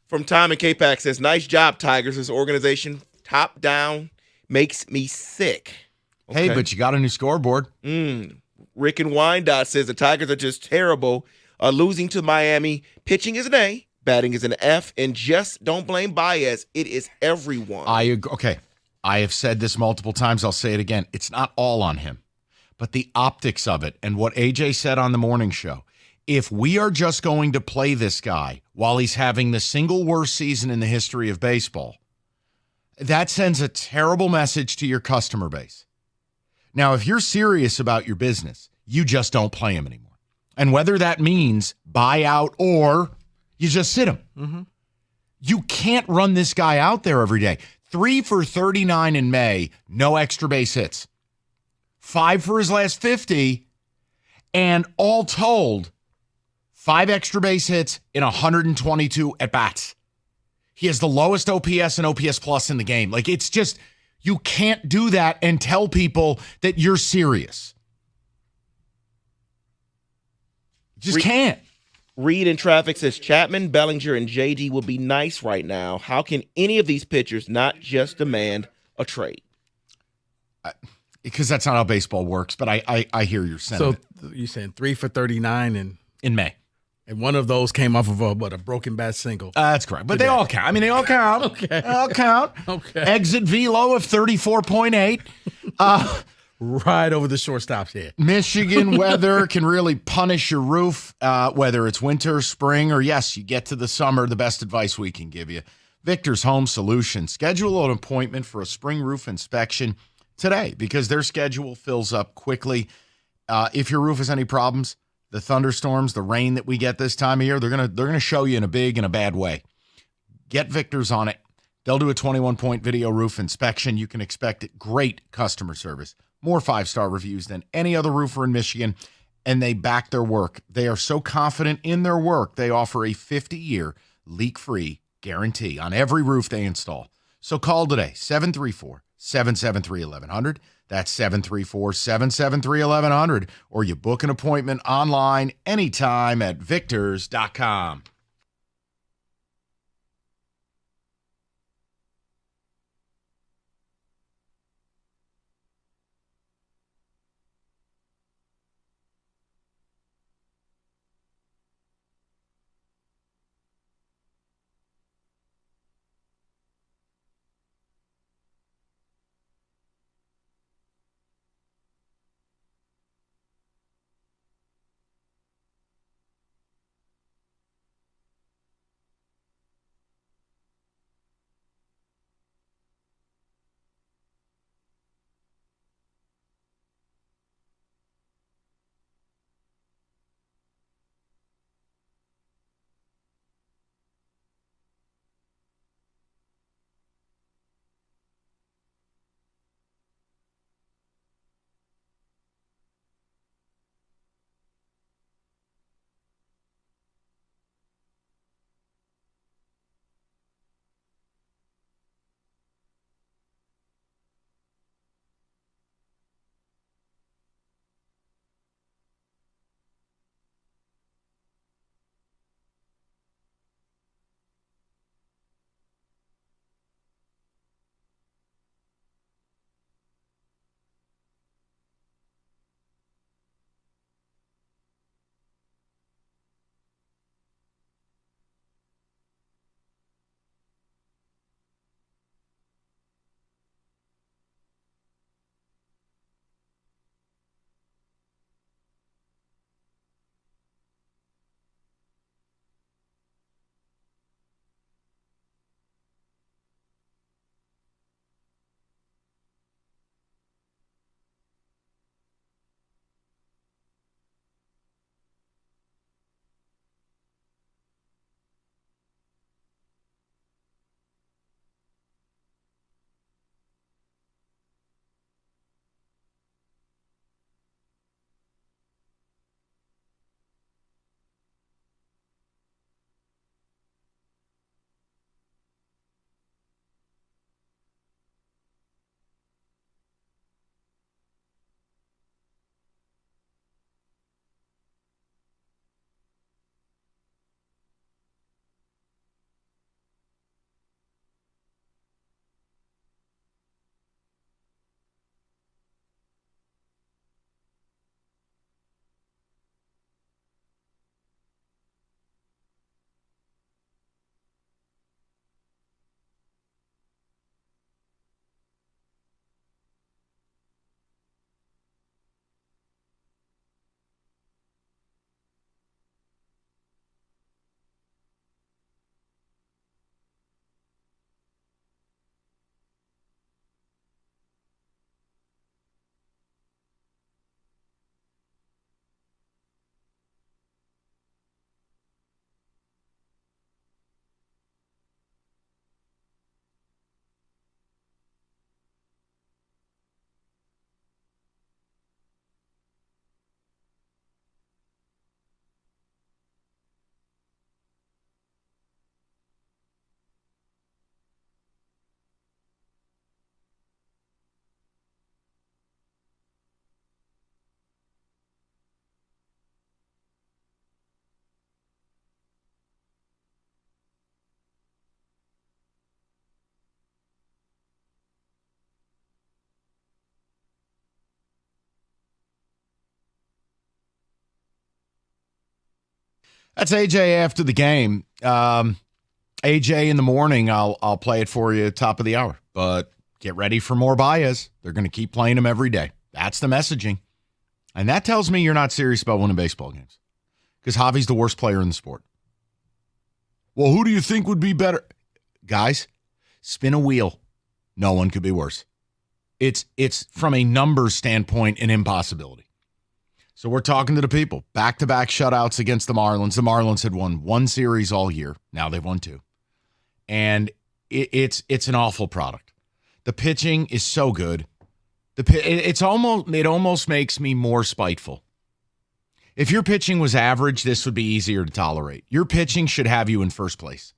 From Tom and K-Pack says, nice job, Tigers. This organization, top down, makes me sick. Okay. Hey, but you got a new scoreboard. Rick and Wyandotte says the Tigers are just terrible. Losing to Miami. Pitching is an A. Batting is an F. And just don't blame Baez. It is everyone. Okay. I have said this multiple times. I'll say it again. It's not all on him. But the optics of it and what AJ said on the morning show, if we are just going to play this guy while he's having the single worst season in the history of baseball, that sends a terrible message to your customer base. Now, if you're serious about your business, you just don't play him anymore. And whether that means buy out or You just sit him. Mm-hmm. You can't run this guy out there every day. 3 for 39 in May, no extra base hits. 5 for his last 50, and all told, 5 extra base hits in 122 at-bats. He has the lowest OPS and OPS plus in the game. Like, it's just, you can't do that and tell people that you're serious. Just can't. Reed in traffic says Chapman, Bellinger, and JD would be nice right now. How can any of these pitchers not just demand a trade? Because that's not how baseball works, but I hear your sentiment. So you're saying 3 for 39 in May. And one of those came off of a broken bat single. That's correct. But they all count. I mean, they all count. Okay. They all count. Okay. Exit velo of 34.8. Right over the shortstop's head. Michigan weather can really punish your roof, whether it's winter, spring, or yes, you get to the summer, the best advice we can give you. Victor's Home Solutions. Schedule an appointment for a spring roof inspection today because their schedule fills up quickly. If your roof has any problems, the thunderstorms, the rain that we get this time of year, they're gonna show you in a big and a bad way. Get Victor's on it. They'll do a 21-point video roof inspection. You can expect great customer service, more 5-star reviews than any other roofer in Michigan, and they back their work. They are so confident in their work, they offer a 50-year leak-free guarantee on every roof they install. So call today, 734-773-1100. That's 734-773-1100, or you book an appointment online anytime at victors.com. That's AJ after the game. AJ in the morning, I'll play it for you top of the hour. But get ready for more Baez. They're going to keep playing him every day. That's the messaging. And that tells me you're not serious about winning baseball games. Because Javi's the worst player in the sport. Well, who do you think would be better? Guys, spin a wheel. No one could be worse. It's from a numbers standpoint an impossibility. So we're talking to the people. Back-to-back shutouts against the Marlins. The Marlins had won one series all year. Now they've won two. And it's an awful product. The pitching is so good. It almost makes me more spiteful. If your pitching was average, this would be easier to tolerate. Your pitching should have you in first place.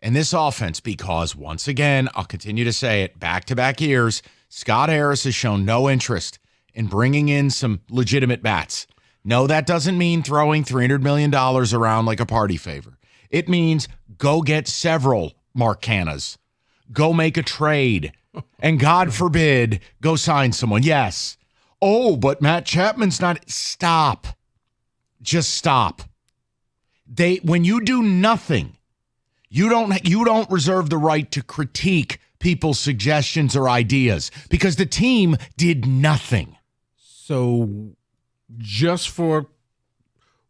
And this offense, because once again, I'll continue to say it, back-to-back years, Scott Harris has shown no interest in bringing in some legitimate bats. No, that doesn't mean throwing $300 million around like a party favor. It means go get several Mark Cannas. Go make a trade. And God forbid, go sign someone. Yes. Oh, but Matt Chapman's not. Stop. Just stop. When you do nothing, you don't reserve the right to critique people's suggestions or ideas because the team did nothing. So just for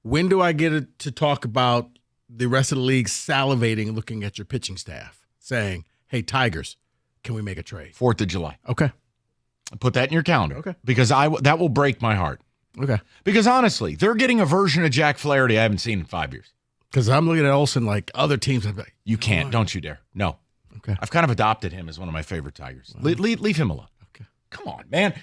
when do I get to talk about the rest of the league salivating looking at your pitching staff saying, hey, Tigers, can we make a trade? 4th of July. Okay. Put that in your calendar. Okay. Because that will break my heart. Okay. Because honestly, they're getting a version of Jack Flaherty I haven't seen in 5 years. Because I'm looking at Olsen like other teams. Like, you can't. Don't you dare. No. Okay. I've kind of adopted him as one of my favorite Tigers. Leave him alone. Okay. Come on, man.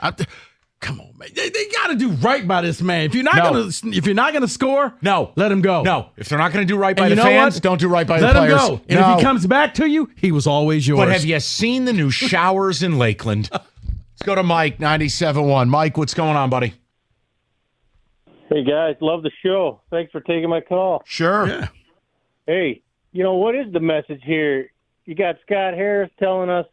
Come on, man. They got to do right by this man. If you're not gonna score, no, let him go. No, if they're not going to do right by the fans, don't do right by the players. Let him go. And if he comes back to you, he was always yours. But have you seen the new showers in Lakeland? Let's go to Mike, 97.1. Mike, what's going on, buddy? Hey, guys. Love the show. Thanks for taking my call. Sure. Yeah. Hey, what is the message here? You got Scott Harris telling us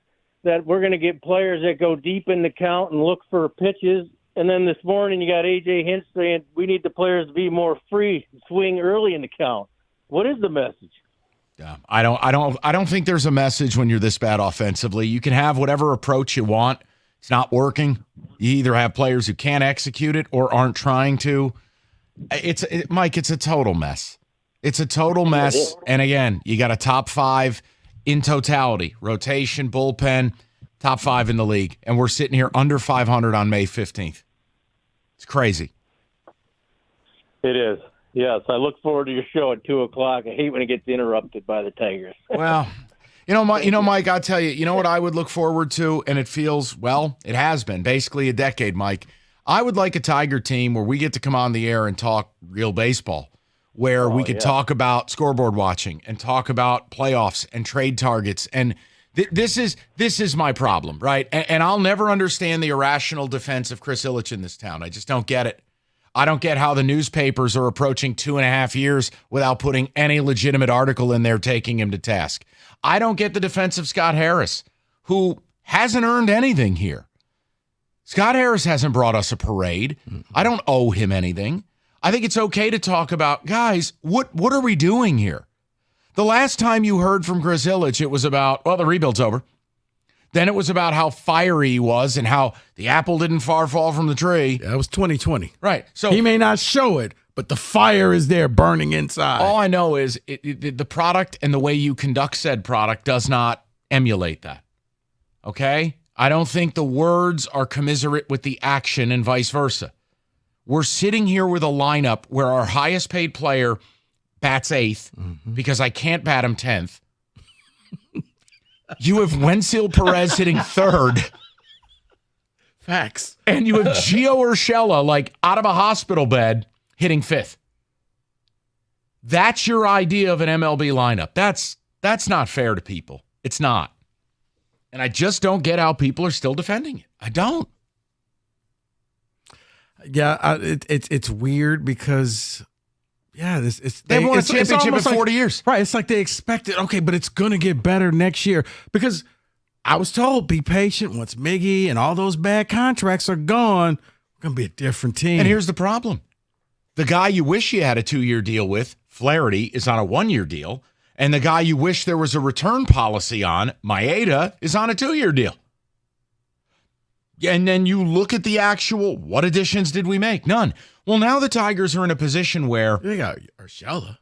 that we're going to get players that go deep in the count and look for pitches. And then this morning you got A.J. Hinch saying we need the players to be more free, swing early in the count. What is the message? Yeah, I don't think there's a message when you're this bad offensively. You can have whatever approach you want. It's not working. You either have players who can't execute it or aren't trying to. Mike, it's a total mess. It's a total mess. And again, you got a top 5 in totality, rotation, bullpen, top 5 in the league. And we're sitting here under 500 on May 15th. It's crazy. It is. Yes, I look forward to your show at 2:00. I hate when it gets interrupted by the Tigers. Well, Mike, I'll tell you, you know what I would look forward to, and it feels, well, it has been basically a decade, Mike. I would like a Tiger team where we get to come on the air and talk real baseball, where we could talk about scoreboard watching and talk about playoffs and trade targets. And this is my problem, right? And I'll never understand the irrational defense of Chris Ilitch in this town. I just don't get it. I don't get how the newspapers are approaching 2.5 years without putting any legitimate article in there taking him to task. I don't get the defense of Scott Harris, who hasn't earned anything here. Scott Harris hasn't brought us a parade. I don't owe him anything. I think it's okay to talk about, guys, what are we doing here? The last time you heard from Chris Ilitch, it was about, well, the rebuild's over. Then it was about how fiery he was and how the apple didn't far fall from the tree. Yeah, it was 2020. Right. So he may not show it, but the fire is there burning inside. All I know is the product and the way you conduct said product does not emulate that. Okay? I don't think the words are commiserate with the action and vice versa. We're sitting here with a lineup where our highest paid player bats 8th because I can't bat him 10th. You have Wensil Perez hitting 3rd. Facts. And you have Gio Urshela, like out of a hospital bed, hitting 5th. That's your idea of an MLB lineup. That's not fair to people. It's not. And I just don't get how people are still defending it. I don't. Yeah, it's weird because, they won a championship in 40 years. Right, it's like they expected, okay, but it's going to get better next year. Because I was told, be patient. Once Miggy and all those bad contracts are gone, we're going to be a different team. And here's the problem. The guy you wish you had a 2-year deal with Flaherty, is on a 1-year deal. And the guy you wish there was a return policy on, Maeda, is on a 2-year deal. And then you look at the actual, what additions did we make? None. Well, now the Tigers are in a position where, They got Urshela.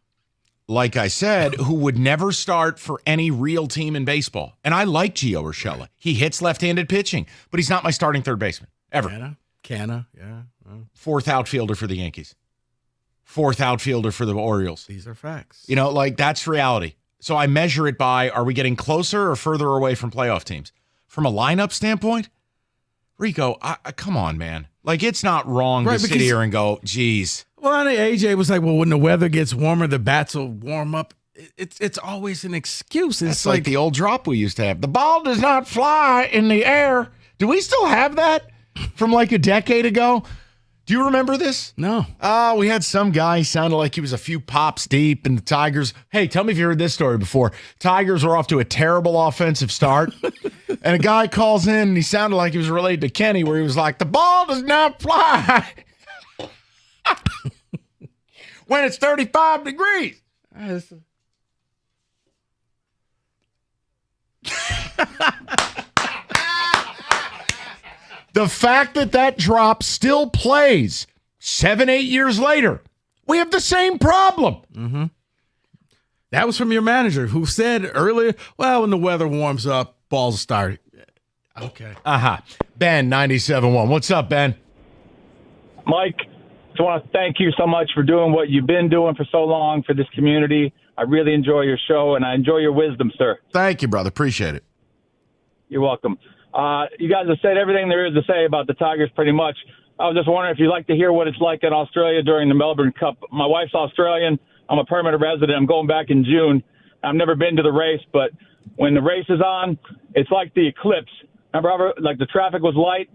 like I said, who would never start for any real team in baseball. And I like Gio Urshela. He hits left-handed pitching, but he's not my starting third baseman, ever. Canna, yeah. Well, Fourth outfielder for the Yankees. Fourth outfielder for the Orioles. these are facts. You know, like that's reality. So I measure it by, are we getting closer or further away from playoff teams? From a lineup standpoint, Rico, come on, man. Like, it's not wrong to sit here and go, geez. Well, I think AJ was like, well, when the weather gets warmer, the bats will warm up. It's always an excuse. It's It's like the old drop we used to have. The ball does not fly in the air. Do we still have that from like a decade ago? Do you remember this? No. We had some guy sounded like he was a few pops deep, and the Tigers. Hey, tell me if you heard this story before. Tigers were off to a terrible offensive start, and a guy calls in, and he sounded like he was related to Kenny, where he was like, "The ball does not fly when it's 35 degrees." The fact that drop still plays 7-8 years later, we have the same problem. Mm-hmm. That was from your manager who said earlier, well, when the weather warms up, balls start. Okay. Ben, 97.1. What's up, Ben? Mike, just want to thank you so much for doing what you've been doing for so long for this community. I really enjoy your show, and I enjoy your wisdom, sir. Thank you, brother. Appreciate it. You're welcome. You guys have said everything there is to say about the Tigers pretty much. I was just wondering if you'd like to hear what it's like in Australia during the Melbourne Cup. My wife's Australian. I'm a permanent resident. I'm going back in June. I've never been to the race, but when the race is on, it's like the eclipse. Remember, like the traffic was light,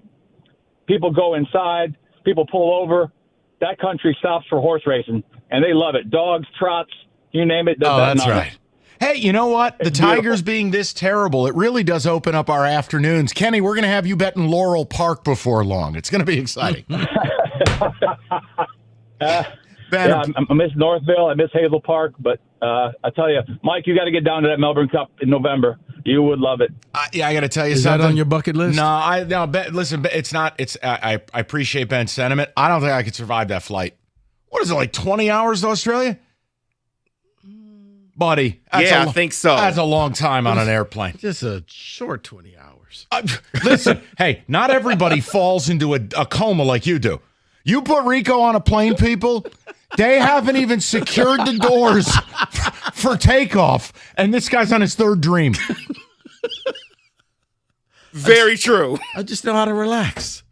people go inside, people pull over. That country stops for horse racing, and they love it. Dogs, trots, you name it. That's right. Hey, you know what? The Tigers being this terrible, it really does open up our afternoons. Kenny, we're going to have you betting Laurel Park before long. It's going to be exciting. Yeah, I miss Northville. I miss Hazel Park. But I tell you, Mike, you got to get down to that Melbourne Cup in November. You would love it. Yeah, I got to tell you Is something. that on your bucket list? No, listen, it's not. I appreciate Ben's sentiment. I don't think I could survive that flight. What is it, like 20 hours to Australia? Buddy. I think so. That's a long time on an airplane. Just a short 20 hours. Listen, hey, not everybody falls into a coma like you do. You put Rico on a plane, people, they haven't even secured the doors for takeoff, and this guy's on his third dream. Very true. I just know how to relax.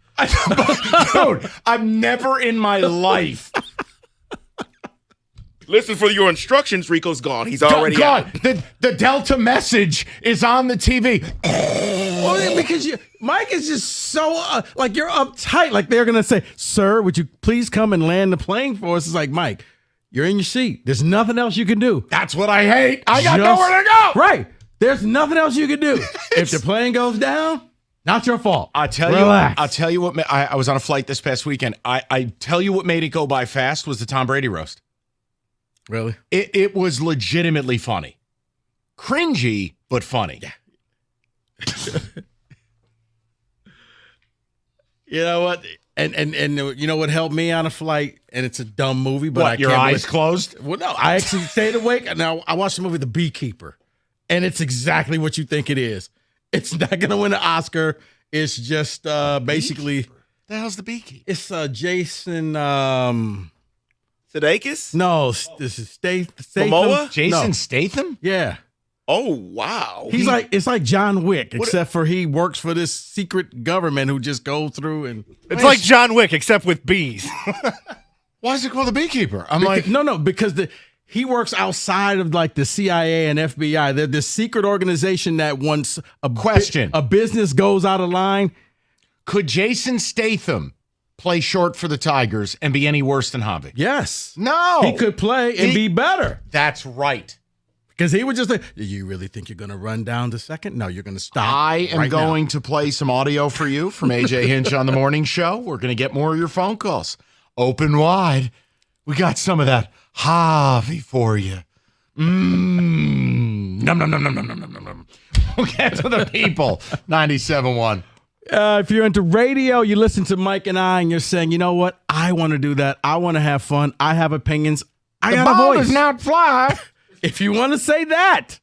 Dude, I've never in my life. Listen for your instructions. Rico's gone. He's already gone. out. The Delta message is on the TV. Well, because Mike is just so like you're uptight. Like they're gonna say, "Sir, would you please come and land the plane for us?" It's like, Mike, you're in your seat. There's nothing else you can do. That's what I hate. I got nowhere to go. Right. There's nothing else you can do. If the plane goes down, not your fault. I'll tell you what. I was on a flight this past weekend. I tell you what made it go by fast was the Tom Brady roast. Really? It was legitimately funny. Cringy, but funny. Yeah. You know what? And you know what helped me on a flight? And it's a dumb movie, but what, your eyes closed? Well, no, I actually stayed awake. Now I watched the movie The Beekeeper, and it's exactly what you think it is. It's not gonna win an Oscar. It's just basically The hell's The Beekeeper? It's Jason Sudeikis? No, this is Statham. Momoa? Jason Statham? Yeah. Oh, wow. It's like John Wick, except for he works for this secret government who just go through and It's like John Wick, except with bees. Why is it called The Beekeeper? Because he works outside of like the CIA and FBI. They're this secret organization that once a business goes out of line. Could Jason Statham play short for the Tigers and be any worse than Javi? Yes. No. He could play and be better. That's right. Because he would just say, do you really think you're going to run down to second? No, you're going to stop. I am right going now. to play some audio for you from AJ Hinch on the morning show. We're going to get more of your phone calls. Open wide. We got some of that Javi for you. Nom, nom, nom, nom, nom, nom, nom, nom, nom. We'll get to the people. 97.1. If you're into radio, you listen to Mike and I, and you're saying, you know what? I want to do that. I want to have fun. I have opinions. I got a ball voice. does not fly. If you want to say that,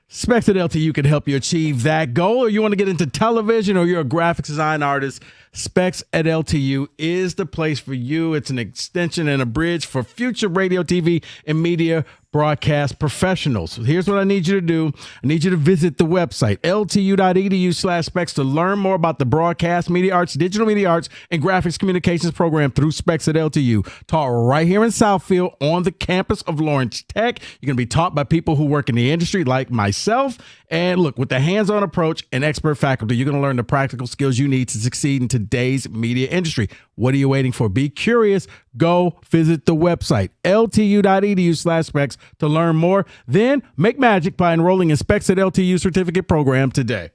Specs at LTU can help you achieve that goal. Or you want to get into television, or you're a graphics design artist, Specs at LTU is the place for you. It's an extension and a bridge for future radio, TV, and media broadcast professionals. So here's what I need you to do. I need you to visit the website, ltu.edu/specs, to learn more about the broadcast, media arts, digital media arts, and graphics communications program through Specs at LTU. Taught right here in Southfield on the campus of Lawrence Tech. You're going to be taught by people who work in the industry like myself. And look, with the hands-on approach and expert faculty, you're going to learn the practical skills you need to succeed in today's media industry. What are you waiting for? Be curious. Go visit the website, ltu.edu/specs, to learn more. Then make magic by enrolling in Specs at LTU certificate program today.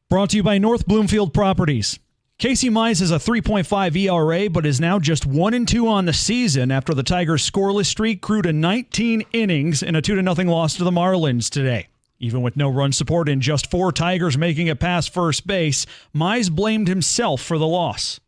Brought to you by North Bloomfield Properties. Casey Mize has a 3.5 ERA, but is now just 1-2 on the season after the Tigers' scoreless streak grew to 19 innings in a 2-0 loss to the Marlins today. Even with no run support and just 4 Tigers making it past first base, Mize blamed himself for the loss.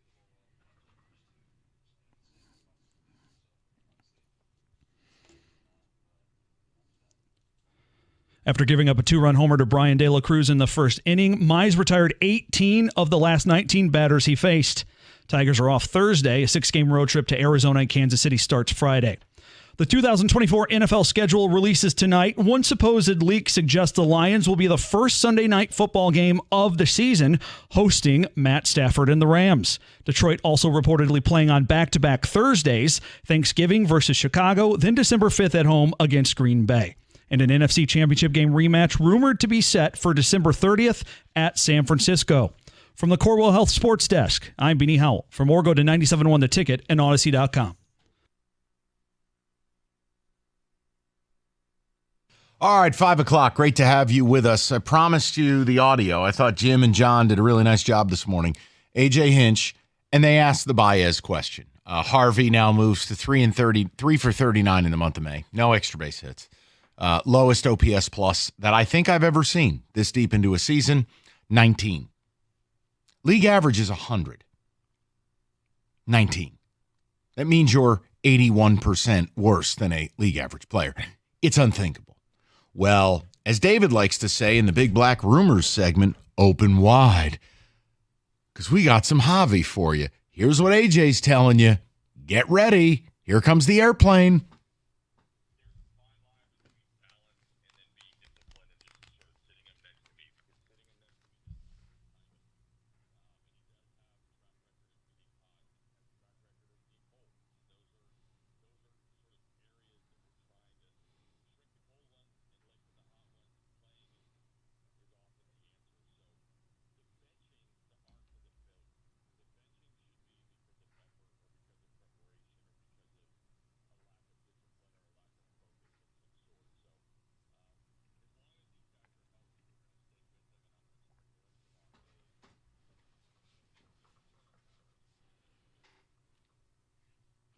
After giving up a 2-run homer to Brian De La Cruz in the first inning, Mize retired 18 of the last 19 batters he faced. Tigers are off Thursday. A 6-game road trip to Arizona and Kansas City starts Friday. The 2024 NFL schedule releases tonight. One supposed leak suggests the Lions will be the first Sunday night football game of the season, hosting Matt Stafford and the Rams. Detroit also reportedly playing on back-to-back Thursdays, Thanksgiving versus Chicago, then December 5th at home against Green Bay. And an NFC Championship game rematch rumored to be set for December 30th at San Francisco. From the Corewell Health Sports Desk, I'm Beanie Howell. For more, go to 97.1 The Ticket and Odyssey.com. All right, 5 o'clock. Great to have you with us. I promised you the audio. I thought Jim and John did a really nice job this morning. A.J. Hinch, and they asked the Baez question. Harvey now moves to 3 for 39 in the month of May. No extra base hits. Lowest OPS plus that I think I've ever seen this deep into a season, 19. League average is 100. 19. That means you're 81% worse than a league average player. It's unthinkable. Well, as David likes to say in the Big Black Rumors segment, open wide. Because we got some Javi for you. Here's what AJ's telling you. Get ready. Here comes the airplane.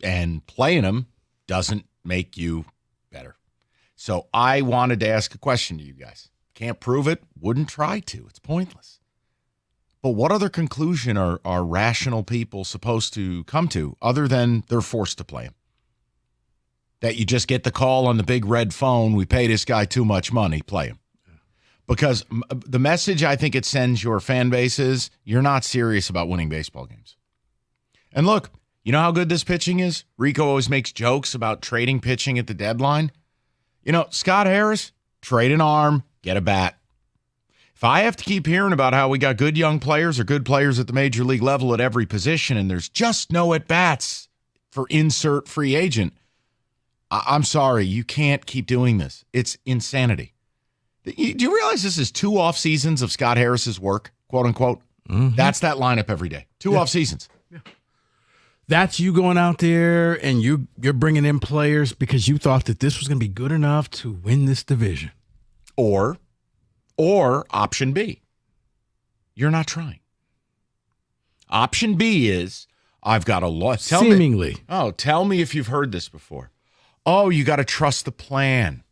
And playing them doesn't make you better. So I wanted to ask a question to you guys. Can't prove it, wouldn't try to. It's pointless. But what other conclusion are rational people supposed to come to other than they're forced to play him? That you just get the call on the big red phone, we pay this guy too much money, play him. Because the message I think it sends your fan base is you're not serious about winning baseball games. And look, you know how good this pitching is? Rico always makes jokes about trading pitching at the deadline. You know, Scott Harris, trade an arm, get a bat. If I have to keep hearing about how we got good young players or good players at the major league level at every position and there's just no at-bats for insert free agent, I'm sorry, you can't keep doing this. It's insanity. Do you realize this is 2 off seasons of Scott Harris's work, quote unquote? Mm-hmm. That's that lineup every day. 2 off seasons. Yeah. That's you going out there and you're bringing in players because you thought that this was going to be good enough to win this division. Or option B, you're not trying. Option B is, I've got a lot. Tell me if you've heard this before. Oh, you got to trust the plan.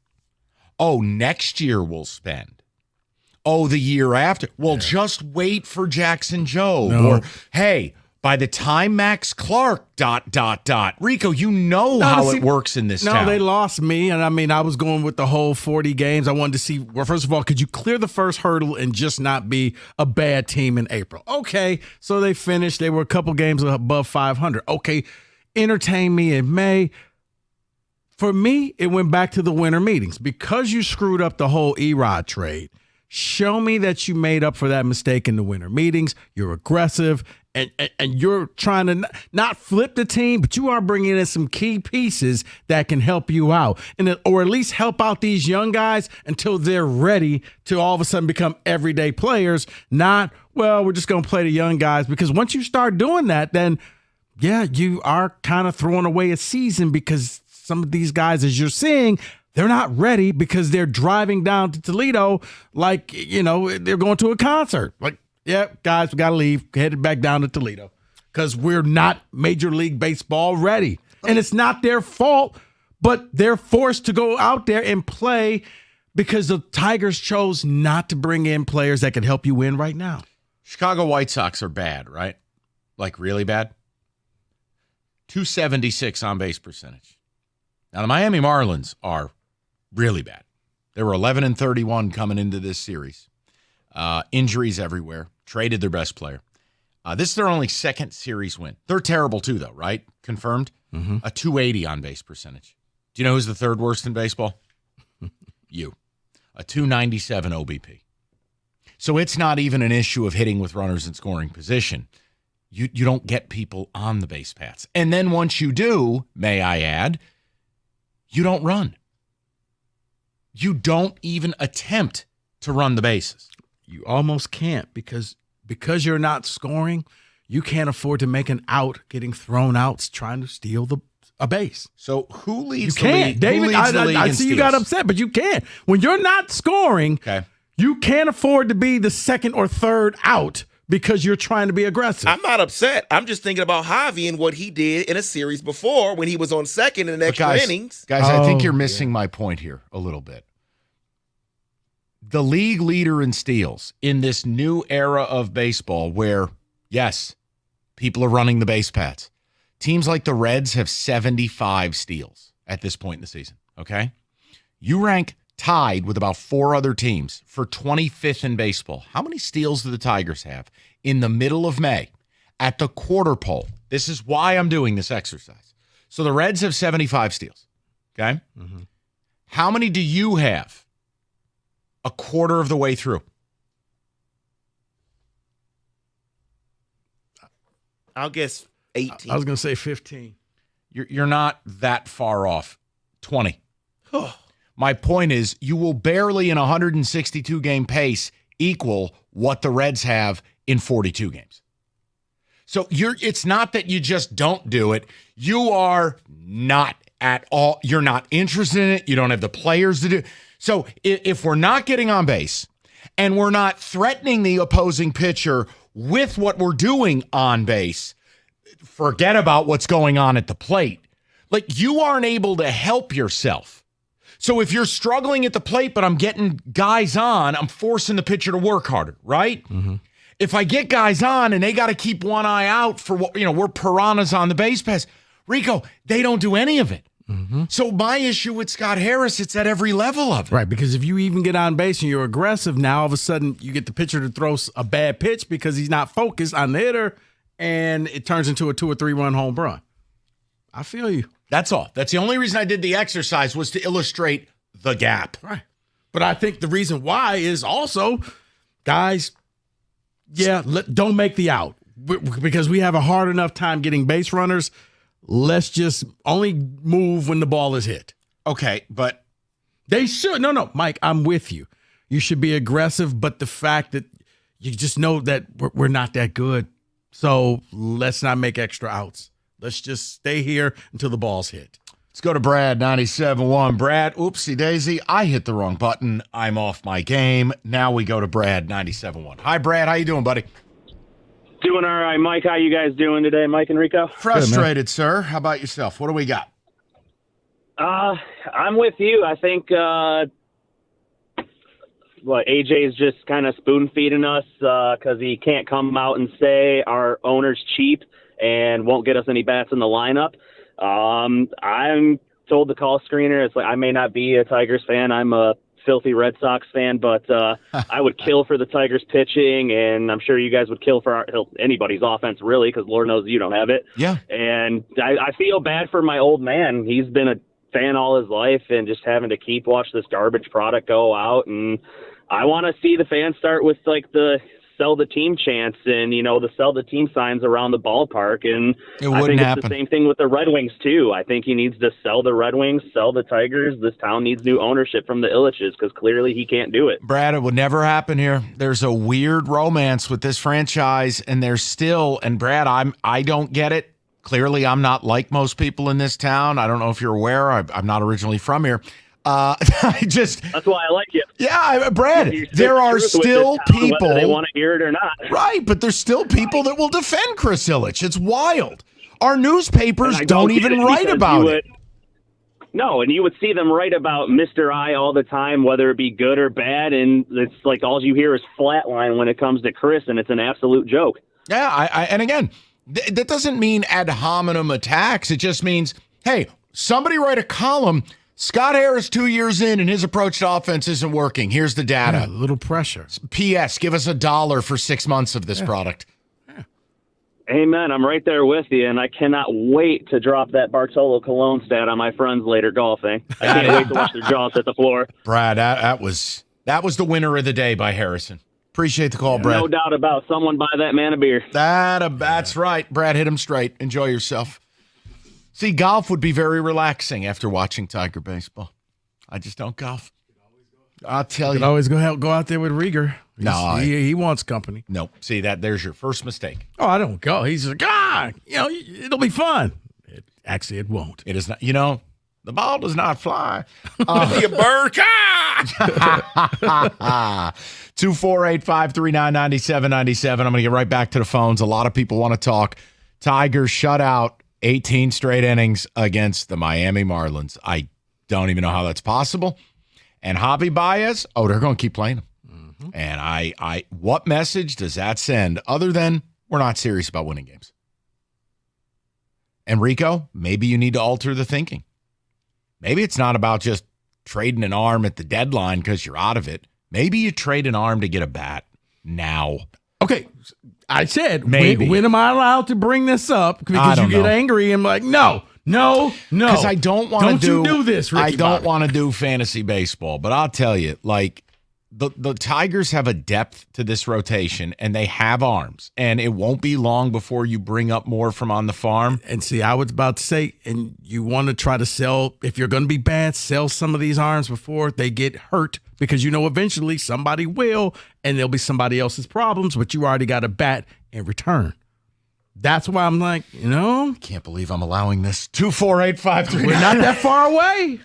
Oh, next year we'll spend. Oh, the year after. Well, just wait for Jackson Jobe. No. Or, hey, by the time Max Clark, ... Rico, you know how it works in this town. No, they lost me. And I mean, I was going with the whole 40 games. I wanted to see, well, first of all, could you clear the first hurdle and just not be a bad team in April? Okay, so they finished. They were a couple games above 500. Okay, entertain me in May. For me, it went back to the winter meetings. Because you screwed up the whole Erod trade, show me that you made up for that mistake in the winter meetings. You're aggressive. And you're trying to not flip the team, but you are bringing in some key pieces that can help you out, or at least help out these young guys until they're ready to all of a sudden become everyday players. Not, well, we're just going to play the young guys, because once you start doing that, then, yeah, you are kind of throwing away a season, because some of these guys, as you're seeing, they're not ready because they're driving down to Toledo like, you know, they're going to a concert. Like, Yep, guys, we got to leave. Headed back down to Toledo because we're not Major League Baseball ready. And it's not their fault, but they're forced to go out there and play because the Tigers chose not to bring in players that can help you win right now. Chicago White Sox are bad, right? Like really bad. 276 on base percentage. Now the Miami Marlins are really bad. They were 11-31 coming into this series. Injuries everywhere. Traded their best player. This is their only second series win. They're terrible too, though, right? Confirmed. Mm-hmm. A 280 on base percentage. Do you know who's the third worst in baseball? You. A 297 OBP. So it's not even an issue of hitting with runners in scoring position. You don't get people on the base paths. And then once you do, may I add, you don't run. You don't even attempt to run the bases. You almost can't because you're not scoring, you can't afford to make an out getting thrown out trying to steal a base. So who leads you can't. the league? David, I see you got steals? upset, but you can't. When you're not scoring, okay, you can't afford to be the second or third out because you're trying to be aggressive. I'm not upset. I'm just thinking about Javi and what he did in a series before when he was on second in extra innings. Guys, I think you're missing my point here a little bit. The league leader in steals in this new era of baseball where, yes, people are running the base paths. Teams like the Reds have 75 steals at this point in the season, okay? You rank tied with about 4 other teams for 25th in baseball. How many steals do the Tigers have in the middle of May at the quarter pole? This is why I'm doing this exercise. So the Reds have 75 steals, okay? Mm-hmm. How many do you have a quarter of the way through? I'll guess 18. I was going to say 15. You're not that far off. 20. My point is, you will barely in a 162 game pace equal what the Reds have in 42 games. So it's not that you just don't do it. You are not at all. You're not interested in it. You don't have the players to do it. So if we're not getting on base and we're not threatening the opposing pitcher with what we're doing on base, forget about what's going on at the plate. Like, you aren't able to help yourself. So if you're struggling at the plate, but I'm getting guys on, I'm forcing the pitcher to work harder, right? Mm-hmm. If I get guys on and they got to keep one eye out for what, we're piranhas on the base pass, Rico, they don't do any of it. Mm-hmm. So my issue with Scott Harris, it's at every level of it. Right, because if you even get on base and you're aggressive, now all of a sudden you get the pitcher to throw a bad pitch because he's not focused on the hitter, and it turns into a 2 or 3 run home run. I feel you. That's all. That's the only reason I did the exercise, was to illustrate the gap. Right. But I think the reason why is also, guys, don't make the out. Because we have a hard enough time getting base runners. Let's just only move when the ball is hit. Okay, but they should. No, Mike, I'm with you. You should be aggressive, but the fact that you just know that we're not that good. So let's not make extra outs. Let's just stay here until the ball's hit. Let's go to Brad, 97.1. Brad, oopsie daisy, I hit the wrong button. I'm off my game. Now we go to Brad, 97.1. Hi, Brad. How you doing, buddy? Doing all right, Mike. How you guys doing today, Mike and Rico? Frustrated, sir. How about yourself? What do we got? I'm with you. I think AJ is just kind of spoon feeding us because he can't come out and say our owner's cheap and won't get us any bats in the lineup. I'm told the call screener, it's like, I may not be a Tigers fan. I'm a filthy Red Sox fan, but I would kill for the Tigers pitching, and I'm sure you guys would kill for anybody's offense, really, because Lord knows you don't have it. Yeah. And I feel bad for my old man. He's been a fan all his life, and just having to watch this garbage product go out. And I want to see the fans start with like the sell the team chants and the sell the team signs around the ballpark. And I think it's the same thing with the Red Wings too. I think he needs to sell the Red Wings, sell the Tigers. This town needs new ownership from the Illiches because clearly he can't do it. Brad, it would never happen here. There's a weird romance with this franchise, and there's still, and Brad, I don't get it. Clearly I'm not like most people in this town. I don't know if you're aware. I'm not originally from here. That's why I like you. Yeah, Brad, You speak there are truth with still this town, people. whether they want to hear it or not. Right, but there's still people that will defend Chris Ilitch. It's wild. Our newspapers don't even write about it. No, and you would see them write about Mr. I all the time, whether it be good or bad, and it's like all you hear is flatline when it comes to Chris, and it's an absolute joke. Yeah, and again, that doesn't mean ad hominem attacks. It just means, hey, somebody write a column. Scott Harris 2 years in and his approach to offense isn't working. Here's the data. Yeah, a little pressure. P.S. Give us $1 for 6 months of this product. Amen. I'm right there with you, and I cannot wait to drop that Bartolo Colon stat on my friends later golfing. I can't wait to watch their jaws hit the floor. Brad, that was the winner of the day by Harrison. Appreciate the call, Brad. No doubt about someone buy that man a beer. That's right. Brad, hit him straight. Enjoy yourself. See, golf would be very relaxing after watching Tiger baseball. I just don't golf. I'll tell you. You could always go out there with Rieger. No, he wants company. Nope. See, there's your first mistake. Oh, I don't go. He's like, it'll be fun. It won't. It is not. The ball does not fly. You bird. 248-539-9797. I'm going to get right back to the phones. A lot of people want to talk. Tigers shut out 18 straight innings against the Miami Marlins. I don't even know how that's possible. And Javi Baez, they're going to keep playing him. Mm-hmm. And what message does that send other than we're not serious about winning games? And Rico, maybe you need to alter the thinking. Maybe it's not about just trading an arm at the deadline because you're out of it. Maybe you trade an arm to get a bat now. Okay, I said, maybe. When am I allowed to bring this up? Because you get angry and like, no. Because I don't want to do this, Ricky I don't Bobby. want to do fantasy baseball, but I'll tell you, like, the Tigers have a depth to this rotation, and they have arms, and it won't be long before you bring up more from on the farm. And see, I was about to say, and you want to try to sell, if you're going to be bad, sell some of these arms before they get hurt, because eventually somebody will, and there'll be somebody else's problems, but you already got a bat in return. That's why I'm like, Can't believe I'm allowing this. 248-539. We're not that far away.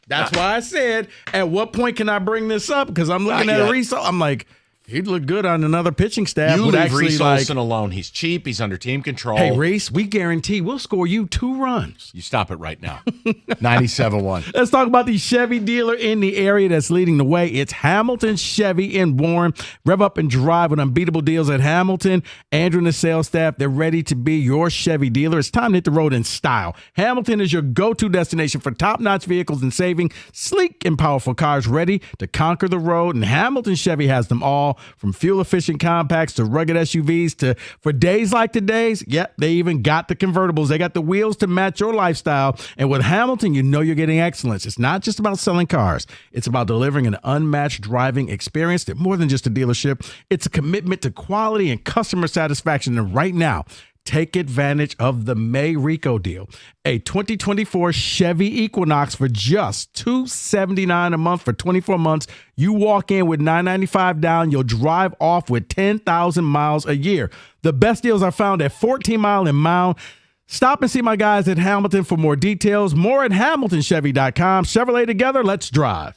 That's why I said, at what point can I bring this up? Because I'm looking at Reese. I'm like, he'd look good on another pitching staff. You leave Reese Olson alone. He's cheap. He's under team control. Hey, Reese, we guarantee we'll score you 2 runs. You stop it right now. 97.1. Let's talk about the Chevy dealer in the area that's leading the way. It's Hamilton Chevy in Warren. Rev up and drive with unbeatable deals at Hamilton. Andrew and the sales staff, they're ready to be your Chevy dealer. It's time to hit the road in style. Hamilton is your go-to destination for top-notch vehicles and saving sleek and powerful cars ready to conquer the road. And Hamilton Chevy has them all, from fuel-efficient compacts to rugged SUVs to, for days like today's, they even got the convertibles. They got the wheels to match your lifestyle. And with Hamilton, you're getting excellence. It's not just about selling cars. It's about delivering an unmatched driving experience that more than just a dealership. It's a commitment to quality and customer satisfaction. And right now, take advantage of the May Rico deal. A 2024 Chevy Equinox for just $279 a month for 24 months. You walk in with $995 down. You'll drive off with 10,000 miles a year. The best deals are found at 14 Mile and Mound. Stop and see my guys at Hamilton for more details. More at HamiltonChevy.com. Chevrolet together. Let's drive.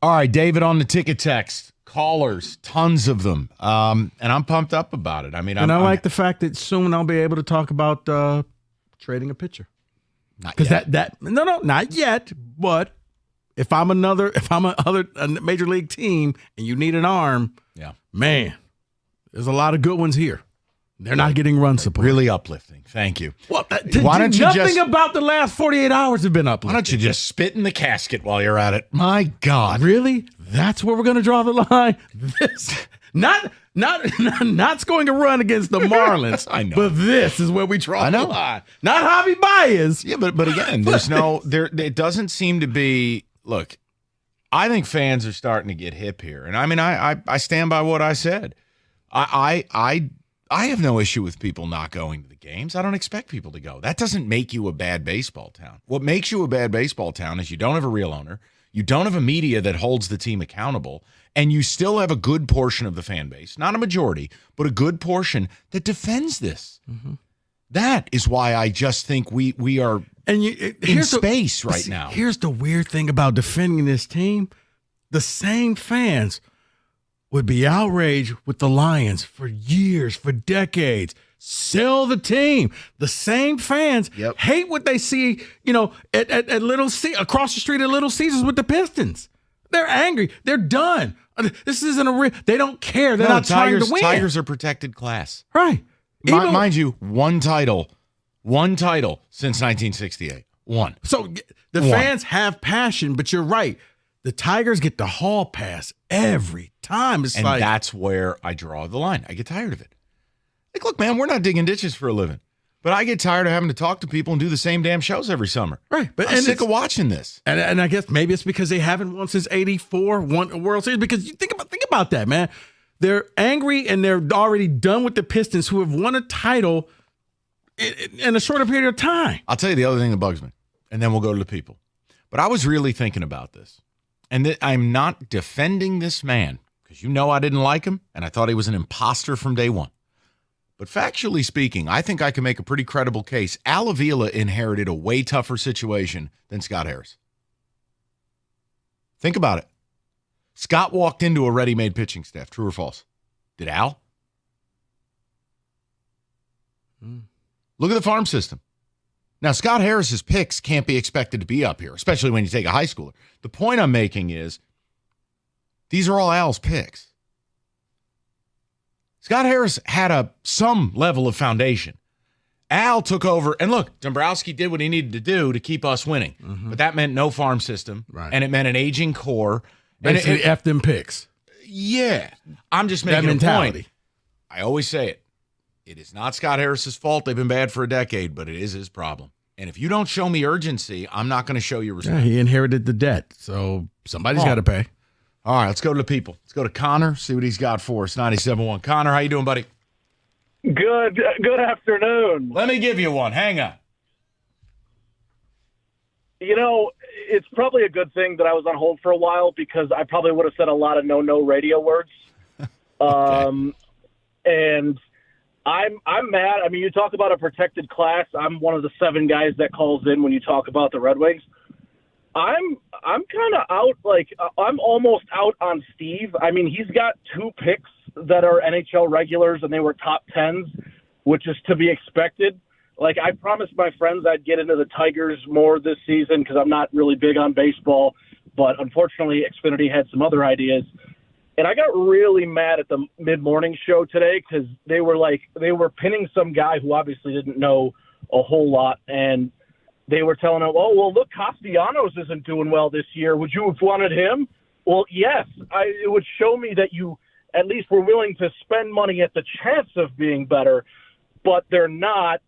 All right, David on the ticket text. Callers, tons of them. And I'm pumped up about it. I mean, I like the fact that soon I'll be able to talk about trading a pitcher. Not Because yet. no, not yet. But if I'm a major league team and you need an arm, man, there's a lot of good ones here. They're not getting run support. Really uplifting. Thank you. Well, Why don't you nothing about the last 48 hours have been uplifting. Why don't you just spit in the casket while you're at it? My God. Really? That's where we're going to draw the line? This, not scoring a run against the Marlins. I know. But this is where we draw the line. Not Javi Baez. Yeah, but again, there's it doesn't seem to be, look, I think fans are starting to get hip here. And I mean, I stand by what I said. I have no issue with people not going to the games. I don't expect people to go. That doesn't make you a bad baseball town. What makes you a bad baseball town is you don't have a real owner, you don't have a media that holds the team accountable, and you still have a good portion of the fan base, not a majority, but a good portion that defends this. Mm-hmm. That is why I just think we are in space right now. Here's the weird thing about defending this team. The same fans would be outraged with the Lions for years, for decades. Sell the team. The same fans hate what they see, at Little across the street at Little Caesars with the Pistons. They're angry. They're done. This isn't a real. They don't care. They're not trying to win. Tigers are protected class, right? Mind you, one title since 1968. One. So the fans have passion, but you're right. The Tigers get the hall pass every time. And that's where I draw the line. I get tired of it. Like, look, man, we're not digging ditches for a living. But I get tired of having to talk to people and do the same damn shows every summer. Right. I'm sick of watching this. And I guess maybe it's because they haven't won since '84, won a World Series. Because you think about that, man. They're angry and they're already done with the Pistons, who have won a title in a shorter period of time. I'll tell you the other thing that bugs me, and then we'll go to the people. But I was really thinking about this. And I'm not defending this man because I didn't like him and I thought he was an imposter from day one. But factually speaking, I think I can make a pretty credible case. Al Avila inherited a way tougher situation than Scott Harris. Think about it. Scott walked into a ready-made pitching staff. True or false? Did Al? Look at the farm system. Now, Scott Harris's picks can't be expected to be up here, especially when you take a high schooler. The point I'm making is these are all Al's picks. Scott Harris had some level of foundation. Al took over, and look, Dombrowski did what he needed to do to keep us winning. Mm-hmm. But that meant no farm system, and it meant an aging core. Basically, F them picks. Yeah. I'm just making a point. I always say it. It is not Scott Harris's fault. They've been bad for a decade, but it is his problem. And if you don't show me urgency, I'm not going to show you respect. Yeah, he inherited the debt, so somebody's got to pay. All right, let's go to the people. Let's go to Connor, see what he's got for us. 97.1. Connor, how you doing, buddy? Good afternoon. Let me give you one. Hang on. It's probably a good thing that I was on hold for a while because I probably would have said a lot of no radio words. Okay. And I'm mad. I mean, you talk about a protected class. I'm one of the 7 guys that calls in when you talk about the Red Wings. I'm kind of out. I'm almost out on Steve. I mean, he's got 2 picks that are NHL regulars, and they were top 10s, which is to be expected. I promised my friends I'd get into the Tigers more this season because I'm not really big on baseball, but unfortunately, Xfinity had some other ideas. And I got really mad at the mid-morning show today because they were pinning some guy who obviously didn't know a whole lot, and they were telling him, "Oh, well, look, Castellanos isn't doing well this year. Would you have wanted him?" Well, yes, it would show me that you at least were willing to spend money at the chance of being better, but they're not.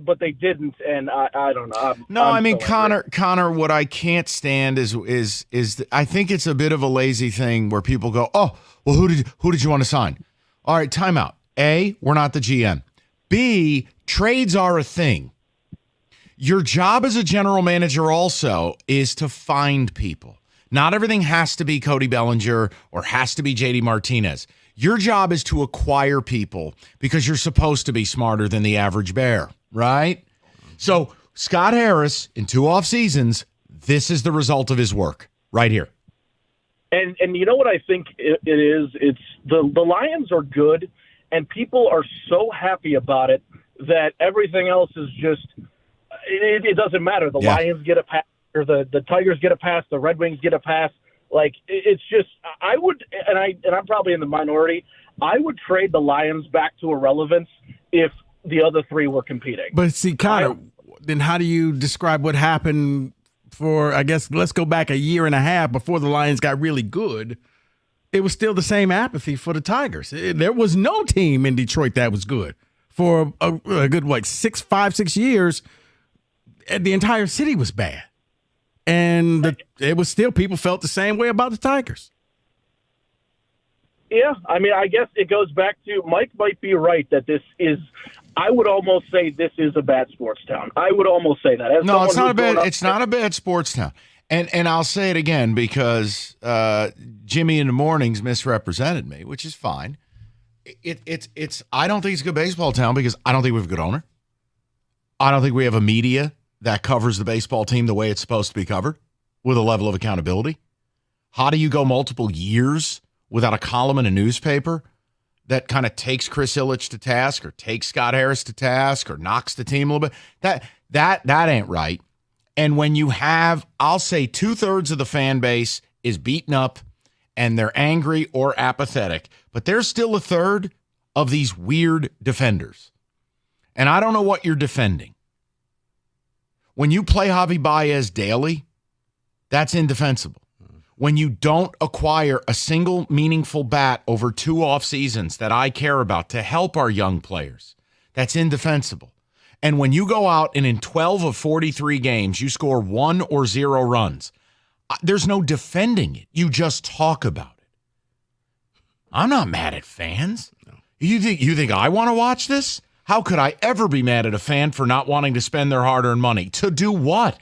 But they didn't, and I don't know. Connor, what I can't stand is I think it's a bit of a lazy thing where people go, "Oh, well, who did you want to sign?" All right, timeout. A, we're not the GM. B, trades are a thing. Your job as a general manager also is to find people. Not everything has to be Cody Bellinger or has to be JD Martinez. Your job is to acquire people because you're supposed to be smarter than the average bear, right? So Scott Harris, in 2 off seasons, this is the result of his work right here. And you know what I think it is? It's the Lions are good, and people are so happy about it that everything else is just it doesn't matter. The Lions get a pass, or the Tigers get a pass, the Red Wings get a pass. Like it's just I would, and I'm probably in the minority. I would trade the Lions back to irrelevance if the other three were competing. But see, Connor, then how do you describe what happened for, I guess, let's go back a year and a half before the Lions got really good? It was still the same apathy for the Tigers. There was no team in Detroit that was good for a good, 5, 6 years. The entire city was bad. And it was still, people felt the same way about the Tigers. Yeah, I mean, I guess it goes back to Mike might be right that this is. I would almost say this is a bad sports town. I would almost say that. No, it's not a bad. It's not a bad sports town. And I'll say it again because Jimmy in the mornings misrepresented me, which is fine. It's. I don't think it's a good baseball town because I don't think we have a good owner. I don't think we have a media that covers the baseball team the way it's supposed to be covered with a level of accountability. How do you go multiple years without a column in a newspaper that kind of takes Chris Ilitch to task or takes Scott Harris to task or knocks the team a little bit? That ain't right. And when you have, I'll say 2/3 of the fan base is beaten up and they're angry or apathetic, but there's still a third of these weird defenders. And I don't know what you're defending. When you play Javi Baez daily, that's indefensible. When you don't acquire a single meaningful bat over 2 off seasons that I care about to help our young players, that's indefensible. And when you go out and in 12 of 43 games, you score 1 or 0 runs, there's no defending it. You just talk about it. I'm not mad at fans. No. You think I want to watch this? How could I ever be mad at a fan for not wanting to spend their hard-earned money? To do what?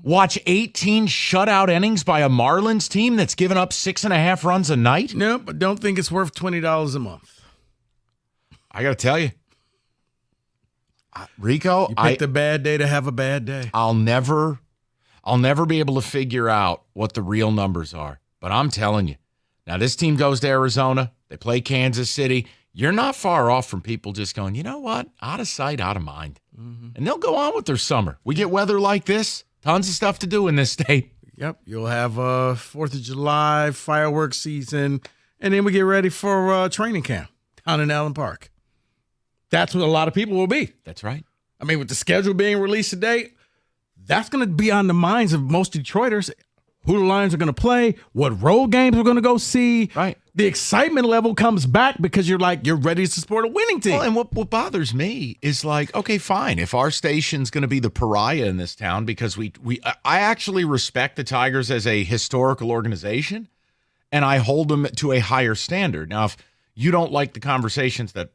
Watch 18 shutout innings by a Marlins team that's given up 6.5 runs a night? No, but don't think it's worth $20 a month. I got to tell you, Rico, you picked a bad day to have a bad day. I'll never be able to figure out what the real numbers are. But I'm telling you, now this team goes to Arizona. They play Kansas City. You're not far off from people just going, you know what? Out of sight, out of mind. Mm-hmm. And they'll go on with their summer. We get weather like this. Tons of stuff to do in this state. Yep. You'll have 4th of July, fireworks season, and then we get ready for training camp down in Allen Park. That's what a lot of people will be. That's right. I mean, with the schedule being released today, that's going to be on the minds of most Detroiters. Who the Lions are going to play, what road games we're going to go see. Right. The excitement level comes back because you're ready to support a winning team. Well, and what bothers me is okay, fine. If our station's going to be the pariah in this town because I actually respect the Tigers as a historical organization, and I hold them to a higher standard. Now, if you don't like the conversations that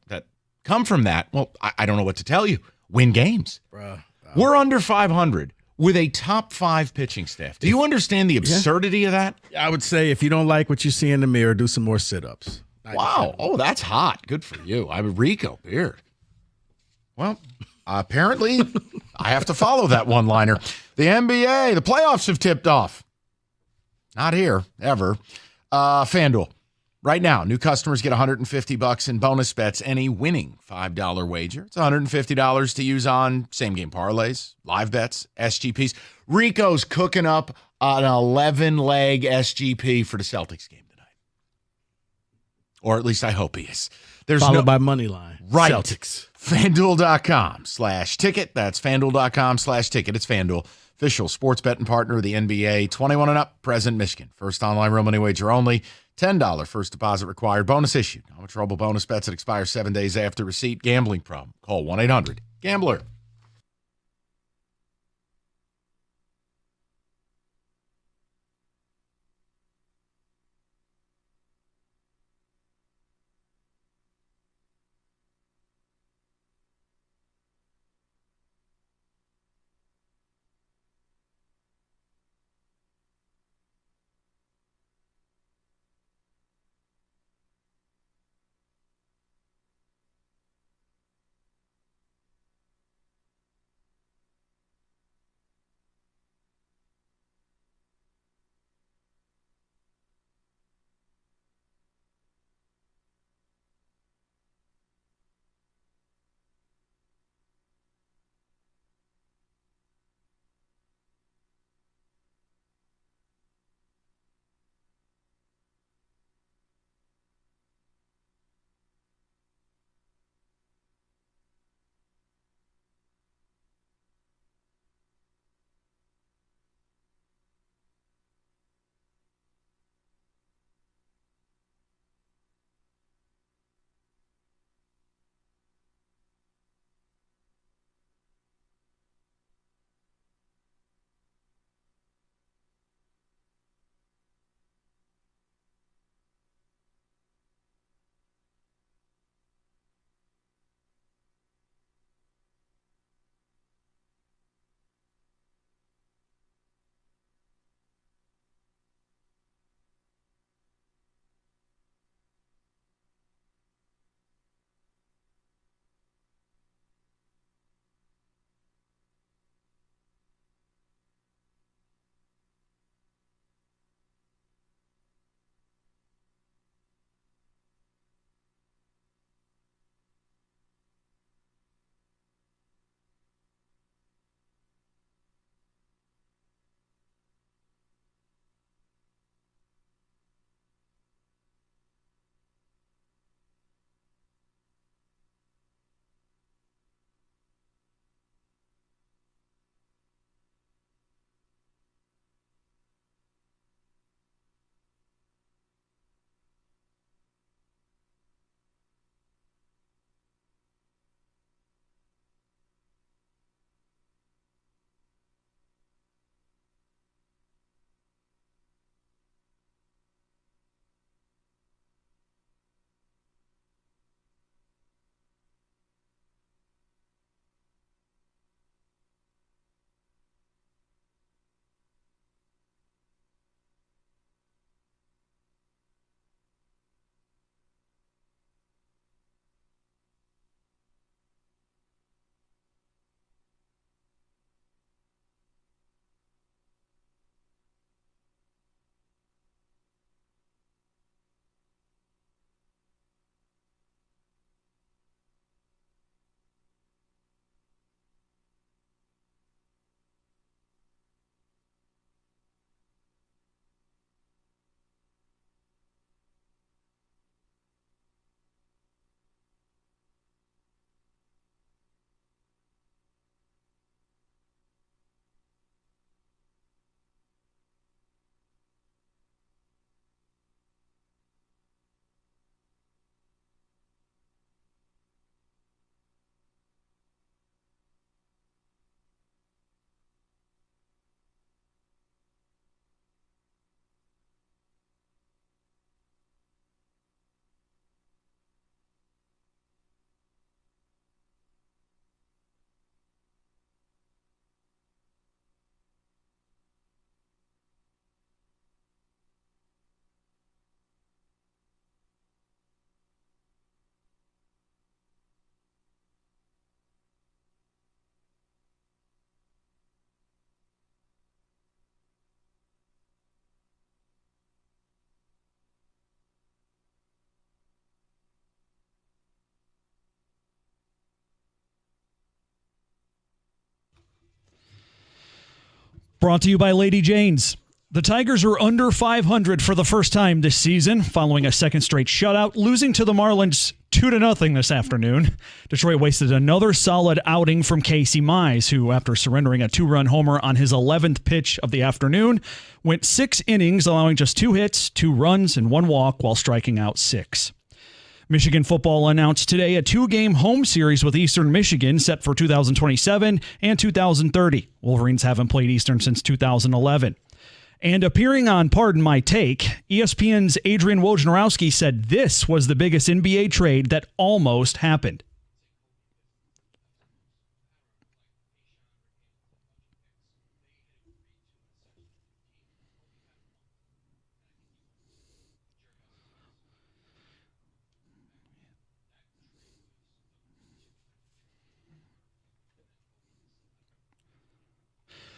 come from that, well, I don't know what to tell you. Win games. Bruh. We're under 500. With a top 5 pitching staff. Do you understand the absurdity of that? I would say if you don't like what you see in the mirror, do some more sit-ups. Wow. Oh, that's hot. Good for you. I'm Rico Beard. Well, apparently I have to follow that one-liner. The NBA, the playoffs have tipped off. Not here, ever. FanDuel. Right now, new customers get $150 in bonus bets, any winning $5 wager. It's $150 to use on same-game parlays, live bets, SGPs. Rico's cooking up an 11-leg SGP for the Celtics game tonight. Or at least I hope he is. Followed by money line. Right. Celtics. FanDuel.com/ticket. That's FanDuel.com/ticket. It's FanDuel, official sports betting partner of the NBA. 21 and up, present Michigan. First online real money wager only. $10 first deposit required. Bonus issued. No trouble bonus bets that expire 7 days after receipt. Gambling problem. Call 1-800-GAMBLER. Brought to you by Lady Jane's. The Tigers are under 500 for the first time this season, following a second straight shutout, losing to the Marlins 2-0 this afternoon. Detroit wasted another solid outing from Casey Mize, who, after surrendering a 2-run homer on his 11th pitch of the afternoon, went 6 innings, allowing just 2 hits, 2 runs, and 1 walk while striking out 6. Michigan football announced today a 2-game home series with Eastern Michigan set for 2027 and 2030. Wolverines haven't played Eastern since 2011. And appearing on Pardon My Take, ESPN's Adrian Wojnarowski said this was the biggest NBA trade that almost happened.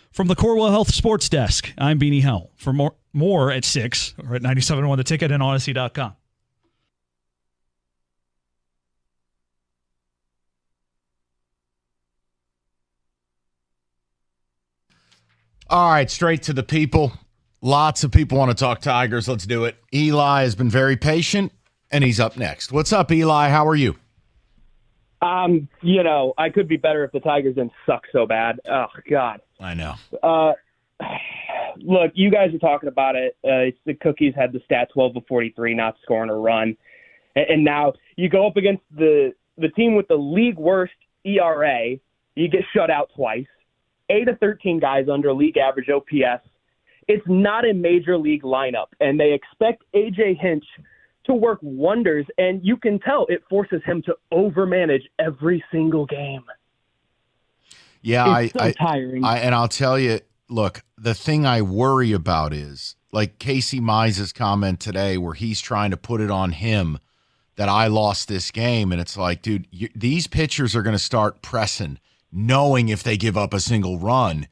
From the Corewell Health Sports Desk, I'm Beanie Howell. For more at 6 or at 97.1 The Ticket and Odyssey.com. All right, straight to the people. Lots of people want to talk Tigers. Let's do it. Eli has been very patient, and he's up next. What's up, Eli? How are you? I could be better if the Tigers didn't suck so bad. Oh, God. I know. Look, you guys are talking about it. The Cookies had the stat 12 of 43, not scoring a run. And now you go up against the team with the league worst ERA. You get shut out twice. 8 of 13 guys under league average OPS. It's not a major league lineup, and they expect A.J. Hinch to work wonders, and you can tell it forces him to overmanage every single game. Yeah, it's so tiring. And I'll tell you, look, the thing I worry about is like Casey Mize's comment today where he's trying to put it on him that I lost this game. And it's like, dude, these pitchers are going to start pressing, knowing if they give up a single run,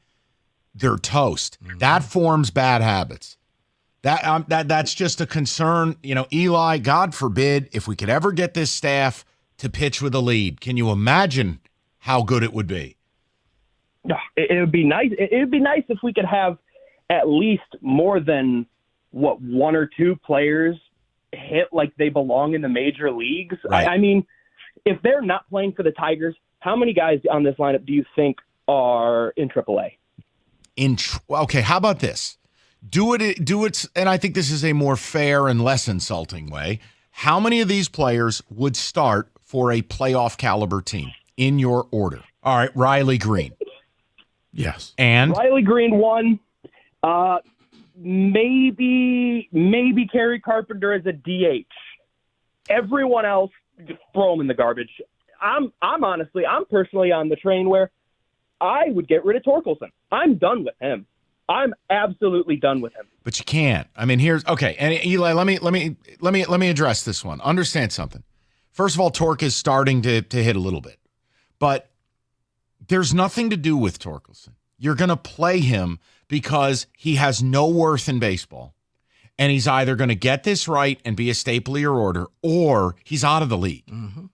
they're toast. Mm-hmm. That forms bad habits. That's just a concern. Eli, God forbid, if we could ever get this staff to pitch with a lead, can you imagine how good it would be? It would be nice. It would be nice if we could have at least more than, 1 or 2 players hit like they belong in the major leagues. Right. I mean, if they're not playing for the Tigers, how many guys on this lineup do you think are in AAA? Okay, how about this? Do it, and I think this is a more fair and less insulting way. How many of these players would start for a playoff caliber team in your order? All right, Riley Green. Yes. And Riley Green 1. Maybe Kerry Carpenter as a DH. Everyone else, just throw them in the garbage. I'm personally on the train where I would get rid of Torkelson. I'm done with him. I'm absolutely done with him. But you can't. I mean, and Eli, let me address this one. Understand something. First of all, Torque is starting to hit a little bit, but there's nothing to do with Torkelson. You're going to play him because he has no worth in baseball, and he's either going to get this right and be a staple of your order, or he's out of the league. Mm-hmm.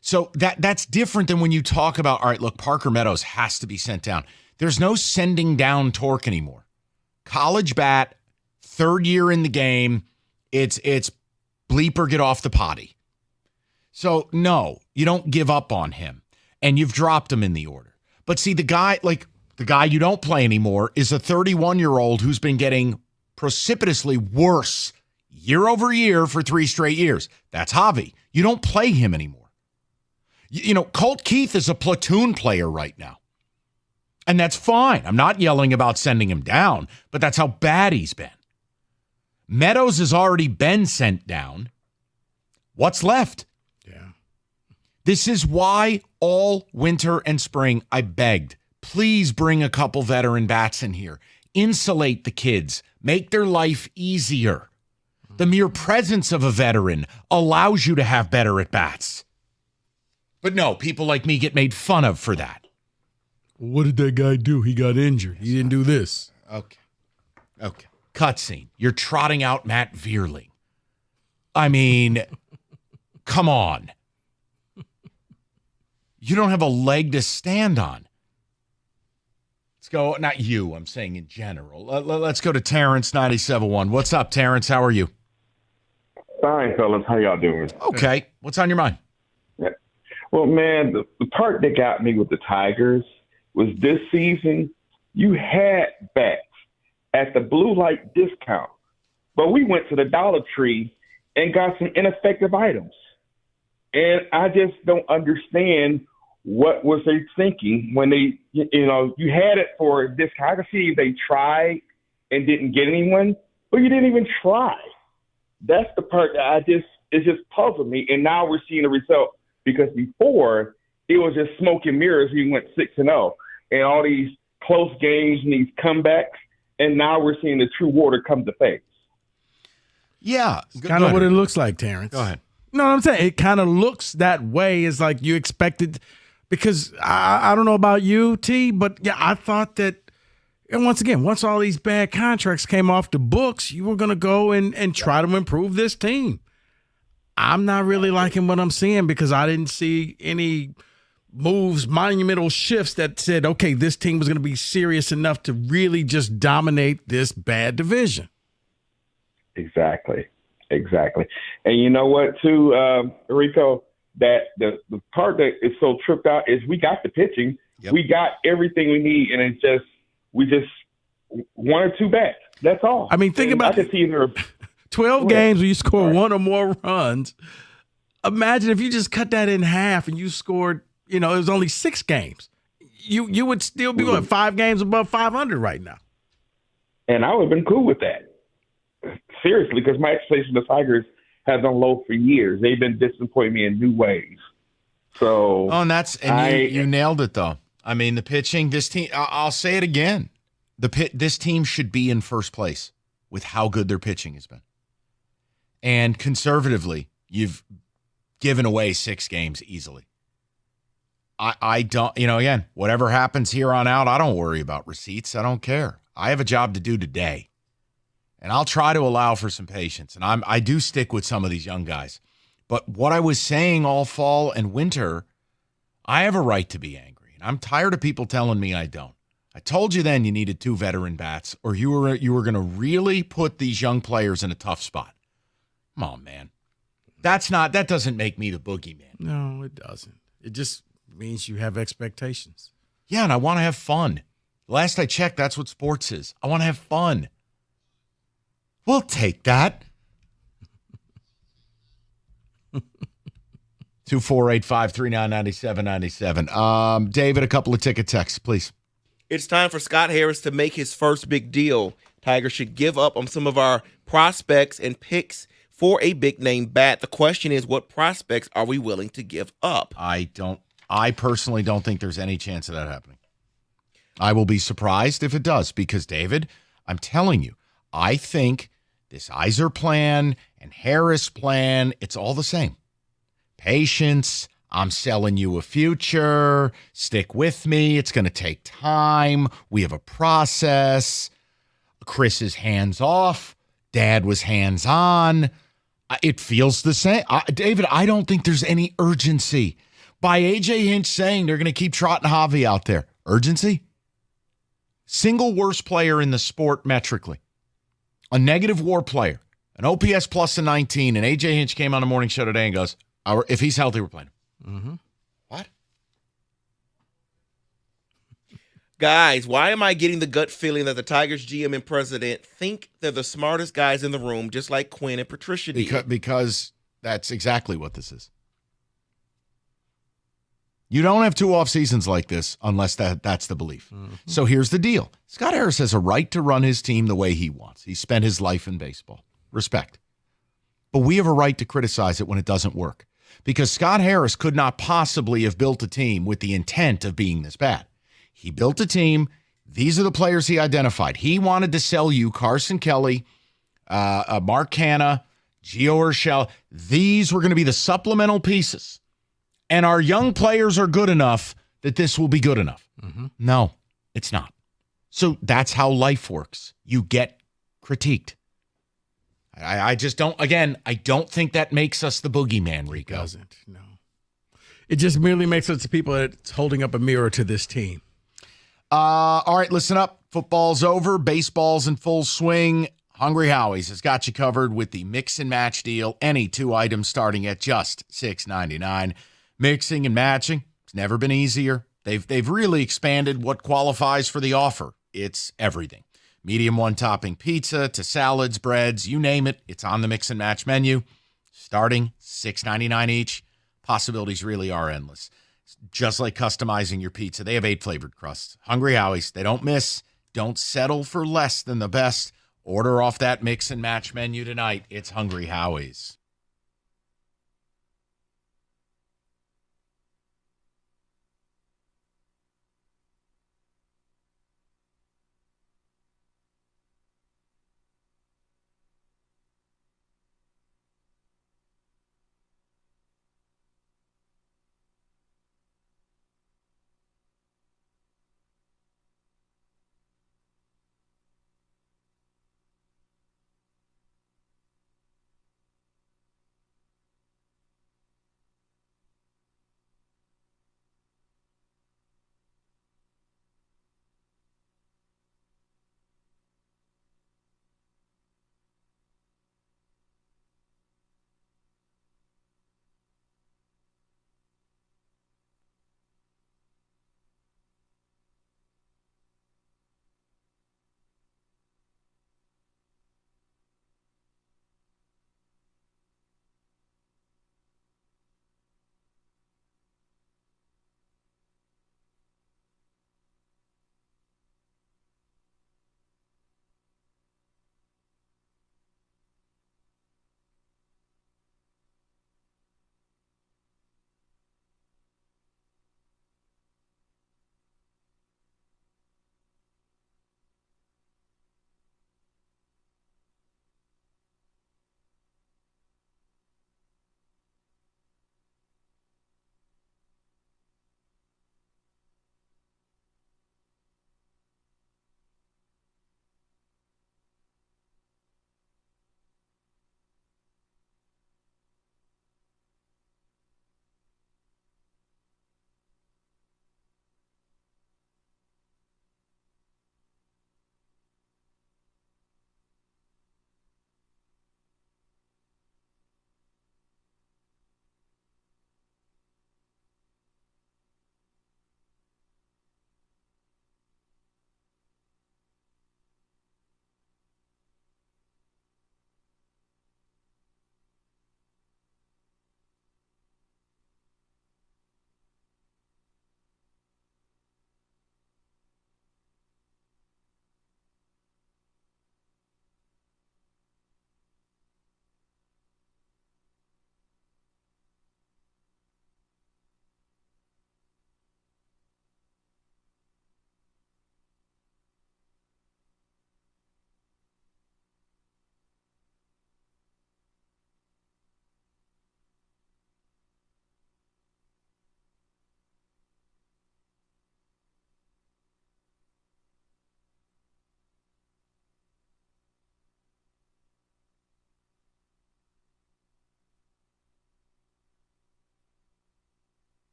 So that's different than when you talk about, all right, look, Parker Meadows has to be sent down. There's no sending down Torque anymore. College bat, 3rd year in the game, it's bleeper, get off the potty. So, no, you don't give up on him, and you've dropped him in the order. But see, the guy you don't play anymore is a 31-year-old who's been getting precipitously worse year over year for 3 straight years. That's Javi. You don't play him anymore. Colt Keith is a platoon player right now. And that's fine. I'm not yelling about sending him down, but that's how bad he's been. Meadows has already been sent down. What's left? Yeah. This is why all winter and spring I begged, please bring a couple veteran bats in here. Insulate the kids. Make their life easier. The mere presence of a veteran allows you to have better at-bats. But no, people like me get made fun of for that. What did that guy do? He got injured. He didn't do this. Okay. Cutscene. You're trotting out Matt Vierling. I mean, come on. You don't have a leg to stand on. Let's go. Not you. I'm saying in general. Let's go to Terrence, 97.1. What's up, Terrence? How are you? Fine, fellas. How y'all doing? Okay. What's on your mind? Yeah. Well, man, the part that got me with the Tigers was this season, you had bats at the blue light discount, but we went to the Dollar Tree and got some ineffective items. And I just don't understand what was they thinking when they, you had it for a discount. I can see they tried and didn't get anyone, but you didn't even try. That's the part that it just puzzled me. And now we're seeing the result, because before it was just smoke and mirrors. We went 6-0 and all these close games and these comebacks. And now we're seeing the true water come to face. Yeah. Kind of what it looks like, Terrence. Go ahead. No, I'm saying it kind of looks that way. It's like you expected, because I don't know about you, T, but yeah, I thought that, and once all these bad contracts came off the books, you were going to go and try to improve this team. I'm not really liking what I'm seeing, because I didn't see any moves, monumental shifts that said, okay, this team was going to be serious enough to really just dominate this bad division. Exactly. And you know what, too, Rico, that the part that is so tripped out is we got the pitching. Yep. We got everything we need, and it's just we just one or two bats. That's all. I mean, think about it. 12 games where you score one or more runs. Imagine if you just cut that in half and you scored, it was only 6 games. You would still be 5 games above 500 right now. And I would have been cool with that. Seriously, because my expectation of the Tigers has been low for years. They've been disappointing me in new ways. So, you nailed it, though. I mean, the pitching, this team, I'll say it again. This team should be in first place with how good their pitching has been. And conservatively, you've given away 6 games easily. I don't, again, whatever happens here on out, I don't worry about receipts. I don't care. I have a job to do today. And I'll try to allow for some patience. And I do stick with some of these young guys. But what I was saying all fall and winter, I have a right to be angry. And I'm tired of people telling me I don't. I told you then you needed 2 veteran bats, or you were going to really put these young players in a tough spot. Come on, man. That doesn't make me the boogeyman. No, it doesn't. It just means you have expectations. Yeah, and I want to have fun. Last I checked, that's what sports is. I want to have fun. We'll take that. 248-539-9797. David, a couple of ticket texts, please. It's time for Scott Harris to make his first big deal. Tigers should give up on some of our prospects and picks for a big-name bat. The question is, what prospects are we willing to give up? I personally don't think there's any chance of that happening. I will be surprised if it does, because, David, I'm telling you, I think this Iser plan and Harris plan, it's all the same. Patience. I'm selling you a future. Stick with me. It's going to take time. We have a process. Chris is hands off. Dad was hands on. It feels the same. David, I don't think there's any urgency. By A.J. Hinch saying they're going to keep trotting Javi out there. Urgency? Single worst player in the sport metrically. A negative WAR player. An OPS plus a 19. And A.J. Hinch came on the morning show today and goes, if he's healthy, we're playing him. Mm-hmm. What? Guys, why am I getting the gut feeling that the Tigers GM and president think they're the smartest guys in the room, just like Quinn and Patricia did? Because that's exactly what this is. You don't have 2 off seasons like this unless that's the belief. Mm-hmm. So here's the deal. Scott Harris has a right to run his team the way he wants. He spent his life in baseball. Respect. But we have a right to criticize it when it doesn't work. Because Scott Harris could not possibly have built a team with the intent of being this bad. He built a team. These are the players he identified. He wanted to sell you Carson Kelly, Mark Canha, Gio Urshela. These were going to be the supplemental pieces. And our young players are good enough that this will be good enough. Mm-hmm. No, it's not. So that's how life works. You get critiqued. I just don't, again, I don't think that makes us the boogeyman, Rico. It doesn't, no. It just merely makes us the people that's holding up a mirror to this team. All right, listen up. Football's over. Baseball's in full swing. Hungry Howie's has got you covered with the mix and match deal. Any 2 items starting at just $6.99. Mixing and matching, it's never been easier. They've really expanded what qualifies for the offer. It's everything. Medium 1-topping pizza to salads, breads, you name it. It's on the mix and match menu. Starting $6.99 each. Possibilities really are endless. Just like customizing your pizza. They have 8 flavored crusts. Hungry Howie's, they don't miss. Don't settle for less than the best. Order off that mix and match menu tonight. It's Hungry Howie's.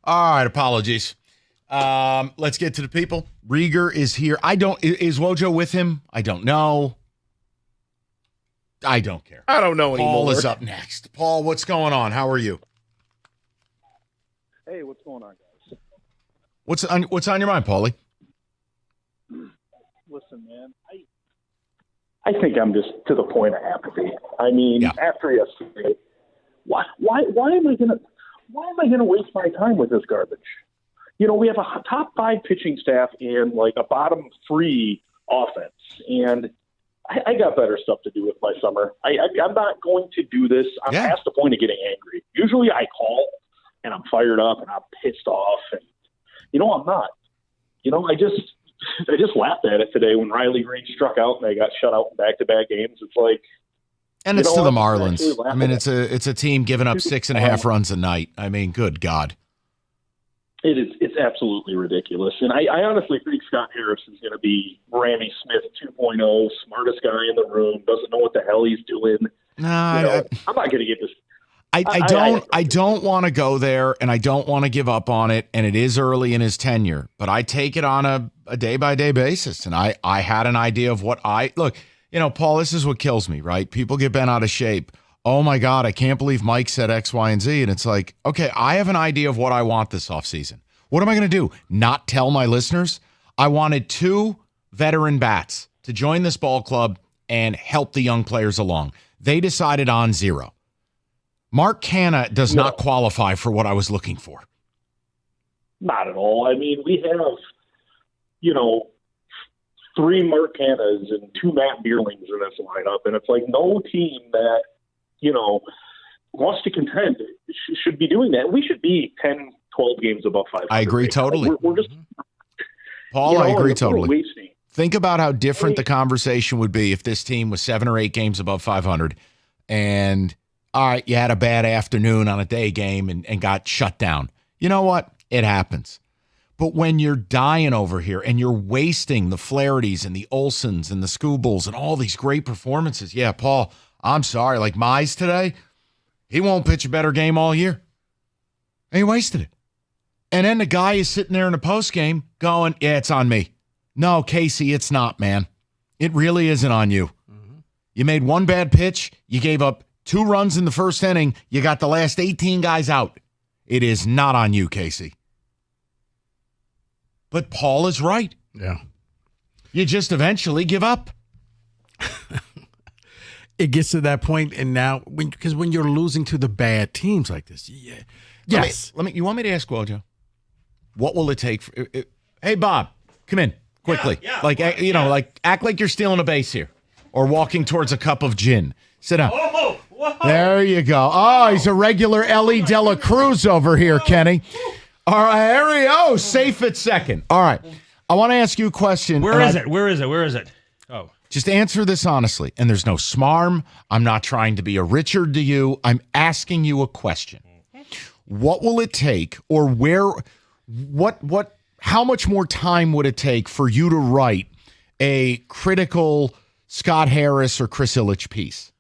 All right, apologies. Let's get to the people. Rieger is here. Is Wojo with him? I don't know. I don't care. I don't know anymore. Paul is up next. Paul, what's going on? How are you? Hey, what's going on, guys? What's on your mind, Paulie? Listen, man, I think I'm just to the point of apathy. I mean, after yesterday, why am I gonna waste my time with this garbage? we have a top 5 pitching staff and like a bottom 3 offense. And I got better stuff to do with my summer. I'm not going to do this. I'm past the point of getting angry. Usually I call and I'm fired up and I'm pissed off. And, I'm not. I just laughed at it today when Riley Green struck out and they got shut out in back-to-back games. It's like, and it's to the Marlins. I mean, it's a team giving up 6.5 runs a night. I mean, good God. It's absolutely ridiculous. And I honestly think Scott Harris is going to be Randy Smith 2.0, smartest guy in the room, doesn't know what the hell he's doing. No, I'm not going to get this. I don't want to go there, and I don't want to give up on it, and it is early in his tenure, but I take it on a day-by-day basis, and I had an idea of what look, Paul, this is what kills me, right? People get bent out of shape. Oh, my God, I can't believe Mike said X, Y, and Z, and it's like, okay, I have an idea of what I want this offseason. What am I going to do? Not tell my listeners? I wanted 2 veteran bats to join this ball club and help the young players along. They decided on 0. Mark Canha does not qualify for what I was looking for. Not at all. I mean, we have, 3 Mark Canhas and 2 Matt Bierlings in this lineup, and it's like no team that, wants to contend should be doing that. We should be 10, 12 games above 500. I agree totally. We're just, Paul, I agree totally. Wasting. Think about how different the conversation would be if this team was 7 or 8 games above 500 and, all right, you had a bad afternoon on a day game and got shut down. You know what? It happens. But when you're dying over here and you're wasting the Flahertys and the Olsons and the Skubals and all these great performances, yeah, Paul, I'm sorry. Like Mize today, he won't pitch a better game all year. And he wasted it. And then the guy is sitting there in the postgame going, yeah, it's on me. No, Casey, it's not, man. It really isn't on you. Mm-hmm. You made 1 bad pitch. You gave up 2 runs in the first inning. You got the last 18 guys out. It is not on you, Casey. But Paul is right. Yeah. You just eventually give up. It gets to that point, and now because when you're losing to the bad teams like this, yeah. Yes. You want me to ask Wojo? What will it take? Hey, Bob, come in quickly. Yeah, like act like you're stealing a base here, or walking towards a cup of gin. Sit down. Whoa. There you go. Oh, he's a regular Ellie De La Cruz over here, Kenny. All right, Harry. Safe at second. All right, I want to ask you a question. Where is it? Oh. Just answer this honestly, and there's no smarm. I'm not trying to be a Richard to you. I'm asking you a question. What will it take, or how much more time would it take for you to write a critical Scott Harris or Chris Ilitch piece?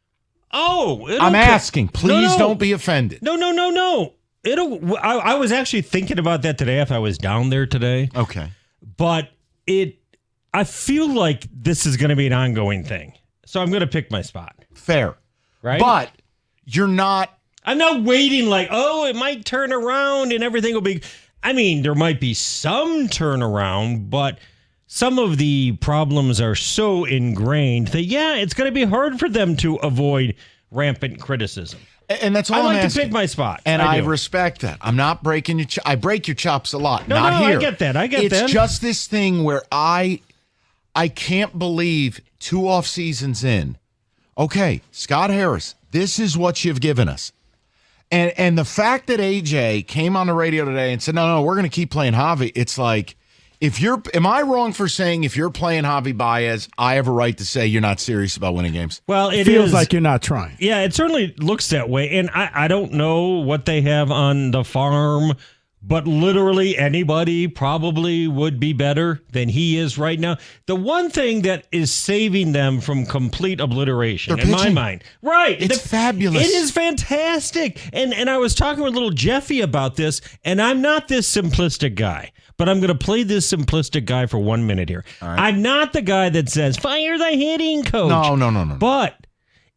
I'm asking. Please don't be offended. No. I was actually thinking about that today if I was down there today. Okay. But I feel like this is going to be an ongoing thing. So I'm going to pick my spot. Fair. Right? But you're not. I'm not waiting like, it might turn around and everything will be. I mean, there might be some turnaround, but some of the problems are so ingrained that, it's going to be hard for them to avoid rampant criticism. And that's all I'm asking. I like to pick my spot. And I respect that. I'm not breaking your I break your chops a lot. No, not here. I get that. It's just this thing where I can't believe 2 off seasons in. Okay, Scott Harris, this is what you've given us. And the fact that AJ came on the radio today and said, no, we're going to keep playing Javi. It's like, am I wrong for saying if you're playing Javi Baez, I have a right to say you're not serious about winning games? Well, it feels like you're not trying. Yeah, it certainly looks that way. And I don't know what they have on the farm, but literally anybody probably would be better than he is right now. The one thing that is saving them from complete obliteration, in my mind. Right. It's fabulous. It is fantastic. And I was talking with little Jeffy about this, and I'm not this simplistic guy. But I'm going to play this simplistic guy for 1 minute here. Right. I'm not the guy that says, fire the hitting coach. No. But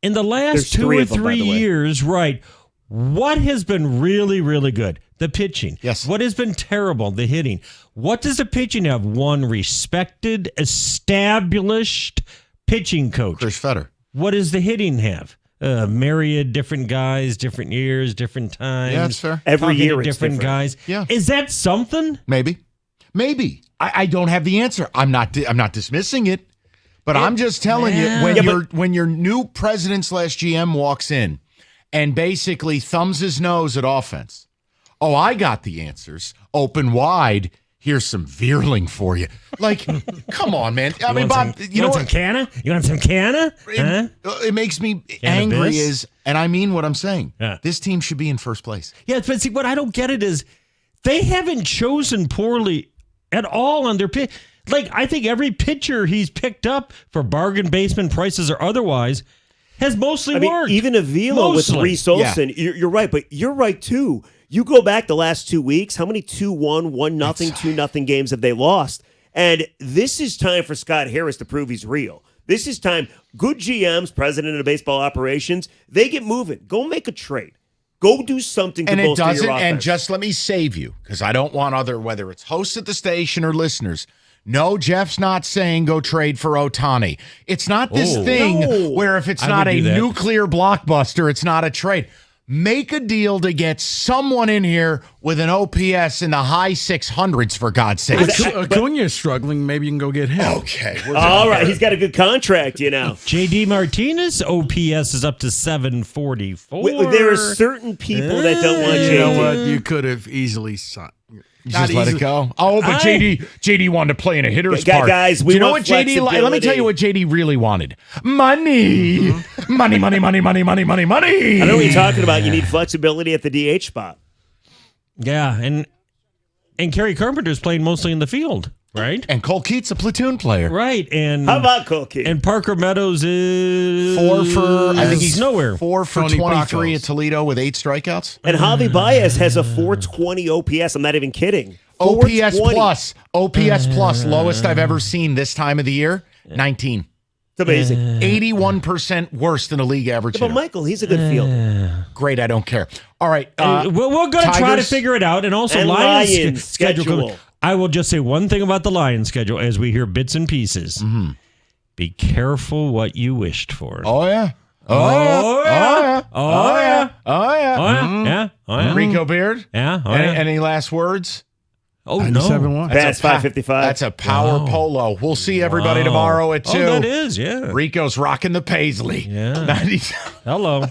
in the last 2 or 3 years, right, what has been really, really good? The pitching. Yes. What has been terrible? The hitting. What does the pitching have? One respected, established pitching coach. Chris Fetter. What does the hitting have? myriad different guys, different years, different times. Yeah, that's fair. Every talking year to it's different different. guys. Yeah. Is that something? Maybe. I don't have the answer. I'm not dismissing it, but I'm just telling you when your new president / GM walks in and basically thumbs his nose at offense. Oh, I got the answers. Open wide. Here's some Veerling for you. Like, come on, man. I mean, Bob, you know want what? some canna? You want some canna? Huh? It makes me angry and I mean what I'm saying. This team should be in first place. Yeah, but see, what I don't get it is they haven't chosen poorly at all on their pick. Like, I think every pitcher he's picked up for bargain basement prices or otherwise has mostly worked. Even Avila with Reese Olson, you're right, but you're right too. You go back the last 2 weeks, how many 2-1, 1-0, 2-0 games have they lost? And this is time for Scott Harris to prove he's real. This is time. Good GMs, president of baseball operations, they get moving. Go make a trade. Go do something to And bolster it doesn't, your offense. and just let me save you, because I don't want whether it's hosts at the station or listeners. No, Jeff's not saying go trade for Ohtani. It's not this thing where if it's not a nuclear blockbuster, it's not a trade. Make a deal to get someone in here with an OPS in the high 600s, for God's sake. Acuna's struggling. Maybe you can go get him. Okay. All right. He's got a good contract, you know. JD Martinez OPS is up to 744. There are certain people that don't want JD. You know what? You could have easily signed. Just let it go. Oh, but JD wanted to play in a hitter's park. Guys, do you know what JD? Let me tell you what JD really wanted: money, money, money, money, money, money, money, money. I know what you're talking about. You need flexibility at the DH spot. Yeah, and Kerry Carpenter's playing mostly in the field, right? And Cole Keats a platoon player, right? And how about Cole Keats? And Parker Meadows is 4 for I think he's nowhere. 4 for Tony 23 Pacos. at Toledo with 8 strikeouts. And Javi Baez has a 420 OPS. I'm not even kidding. OPS 420. plus, lowest I've ever seen this time of the year. 19. It's amazing. 81% worse than a league average. But hitter. Michael, he's a good fielder. Great, I don't care. All right, we're going to try to figure it out, and also And Lions Lions schedule. schedule. I will just say one thing about the Lions schedule as we hear bits and pieces. Mm-hmm. Be careful what you wished for. Oh yeah. Oh, yeah. Oh yeah. Oh yeah. Oh, yeah. Oh, yeah. Rico Beard. Yeah. Oh, any, yeah. any last words? Oh, no. 97-1. That's 555. That's a power polo. We'll see everybody tomorrow at 2. Oh, that is, yeah. Rico's rocking the Paisley. Yeah. 97. Hello.